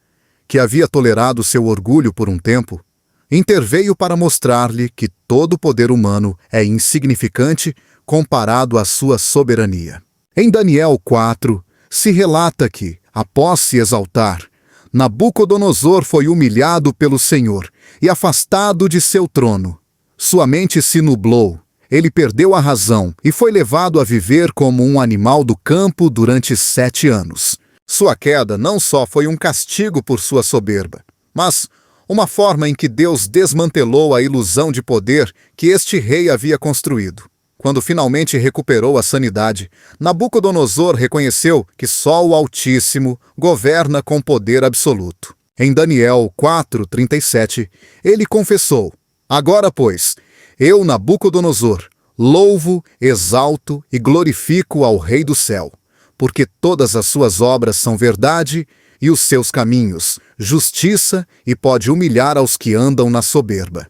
que havia tolerado seu orgulho por um tempo, interveio para mostrar-lhe que todo o poder humano é insignificante comparado à sua soberania. Em Daniel 4, se relata que, após se exaltar, Nabucodonosor foi humilhado pelo Senhor e afastado de seu trono. Sua mente se nublou, ele perdeu a razão e foi levado a viver como um animal do campo durante 7 anos. Sua queda não só foi um castigo por sua soberba, mas uma forma em que Deus desmantelou a ilusão de poder que este rei havia construído. Quando finalmente recuperou a sanidade, Nabucodonosor reconheceu que só o Altíssimo governa com poder absoluto. Em Daniel 4:37, ele confessou: Agora, pois, eu, Nabucodonosor, louvo, exalto e glorifico ao Rei do céu, porque todas as suas obras são verdade e os seus caminhos, justiça, e pode humilhar aos que andam na soberba.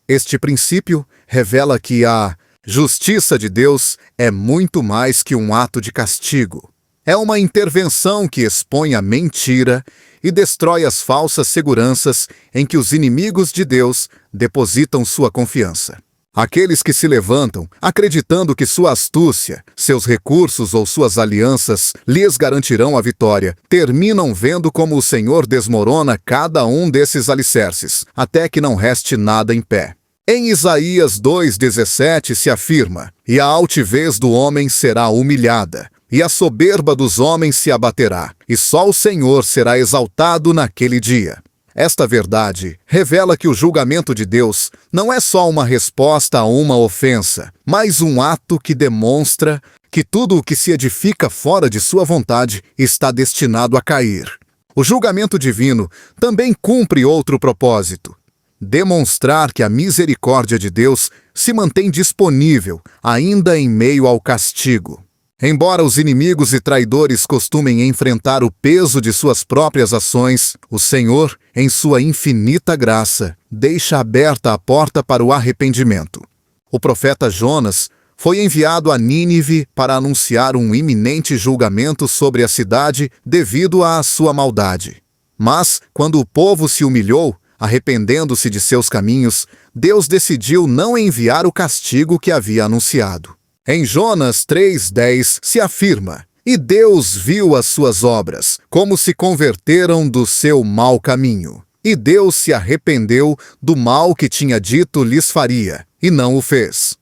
Este princípio revela que a justiça de Deus é muito mais que um ato de castigo. É uma intervenção que expõe a mentira e destrói as falsas seguranças em que os inimigos de Deus depositam sua confiança. Aqueles que se levantam, acreditando que sua astúcia, seus recursos ou suas alianças lhes garantirão a vitória, terminam vendo como o Senhor desmorona cada um desses alicerces, até que não reste nada em pé. Em Isaías 2:17 se afirma: E a altivez do homem será humilhada, e a soberba dos homens se abaterá, e só o Senhor será exaltado naquele dia. Esta verdade revela que o julgamento de Deus não é só uma resposta a uma ofensa, mas um ato que demonstra que tudo o que se edifica fora de sua vontade está destinado a cair. O julgamento divino também cumpre outro propósito: demonstrar que a misericórdia de Deus se mantém disponível ainda em meio ao castigo. Embora os inimigos e traidores costumem enfrentar o peso de suas próprias ações, o Senhor, em sua infinita graça, deixa aberta a porta para o arrependimento. O profeta Jonas foi enviado a Nínive para anunciar um iminente julgamento sobre a cidade devido à sua maldade. Mas, quando o povo se humilhou, arrependendo-se de seus caminhos, Deus decidiu não enviar o castigo que havia anunciado. Em Jonas 3:10 se afirma: "E Deus viu as suas obras, como se converteram do seu mau caminho. E Deus se arrependeu do mal que tinha dito lhes faria, e não o fez."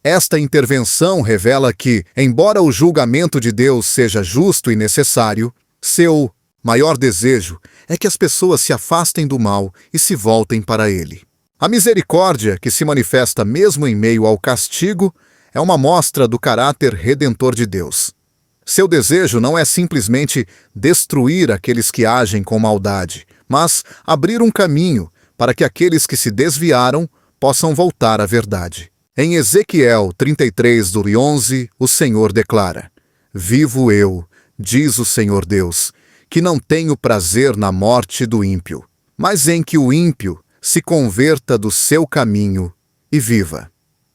Esta intervenção revela que, embora o julgamento de Deus seja justo e necessário, seu maior desejo é que as pessoas se afastem do mal e se voltem para Ele. A misericórdia, que se manifesta mesmo em meio ao castigo, é uma mostra do caráter redentor de Deus. Seu desejo não é simplesmente destruir aqueles que agem com maldade, mas abrir um caminho para que aqueles que se desviaram possam voltar à verdade. Em Ezequiel 33:11, o Senhor declara: "Vivo eu, diz o Senhor Deus, que não tenho prazer na morte do ímpio, mas em que o ímpio se converta do seu caminho e viva."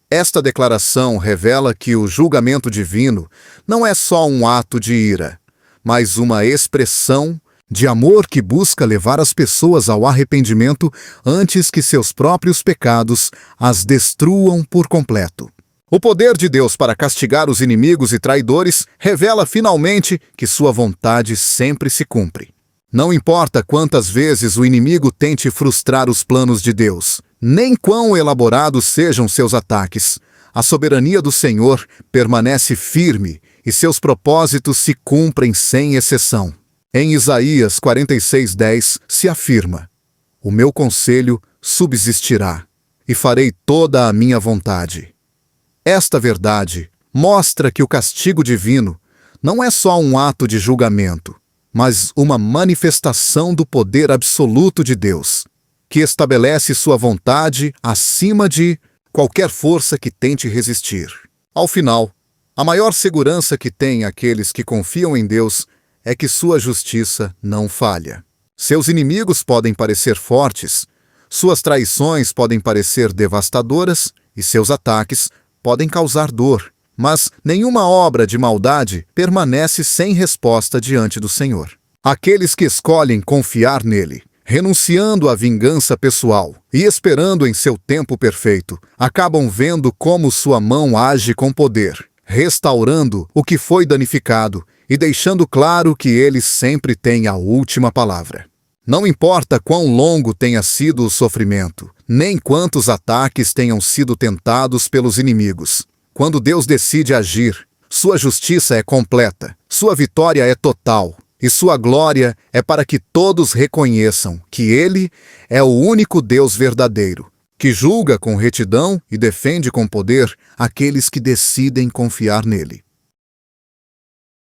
Esta declaração revela que o julgamento divino não é só um ato de ira, mas uma expressão de amor que busca levar as pessoas ao arrependimento antes que seus próprios pecados as destruam por completo. O poder de Deus para castigar os inimigos e traidores revela finalmente que sua vontade sempre se cumpre. Não importa quantas vezes o inimigo tente frustrar os planos de Deus, nem quão elaborados sejam seus ataques, a soberania do Senhor permanece firme e seus propósitos se cumprem sem exceção. Em Isaías 46:10 se afirma: "O meu conselho subsistirá, e farei toda a minha vontade." Esta verdade mostra que o castigo divino não é só um ato de julgamento, mas uma manifestação do poder absoluto de Deus, que estabelece sua vontade acima de qualquer força que tente resistir. Ao final, a maior segurança que têm aqueles que confiam em Deus é que sua justiça não falha. Seus inimigos podem parecer fortes, suas traições podem parecer devastadoras e seus ataques podem causar dor, mas nenhuma obra de maldade permanece sem resposta diante do Senhor. Aqueles que escolhem confiar nele, renunciando à vingança pessoal e esperando em seu tempo perfeito, acabam vendo como sua mão age com poder, restaurando o que foi danificado e deixando claro que ele sempre tem a última palavra. Não importa quão longo tenha sido o sofrimento, nem quantos ataques tenham sido tentados pelos inimigos. Quando Deus decide agir, sua justiça é completa, sua vitória é total, e sua glória é para que todos reconheçam que Ele é o único Deus verdadeiro, que julga com retidão e defende com poder aqueles que decidem confiar nele.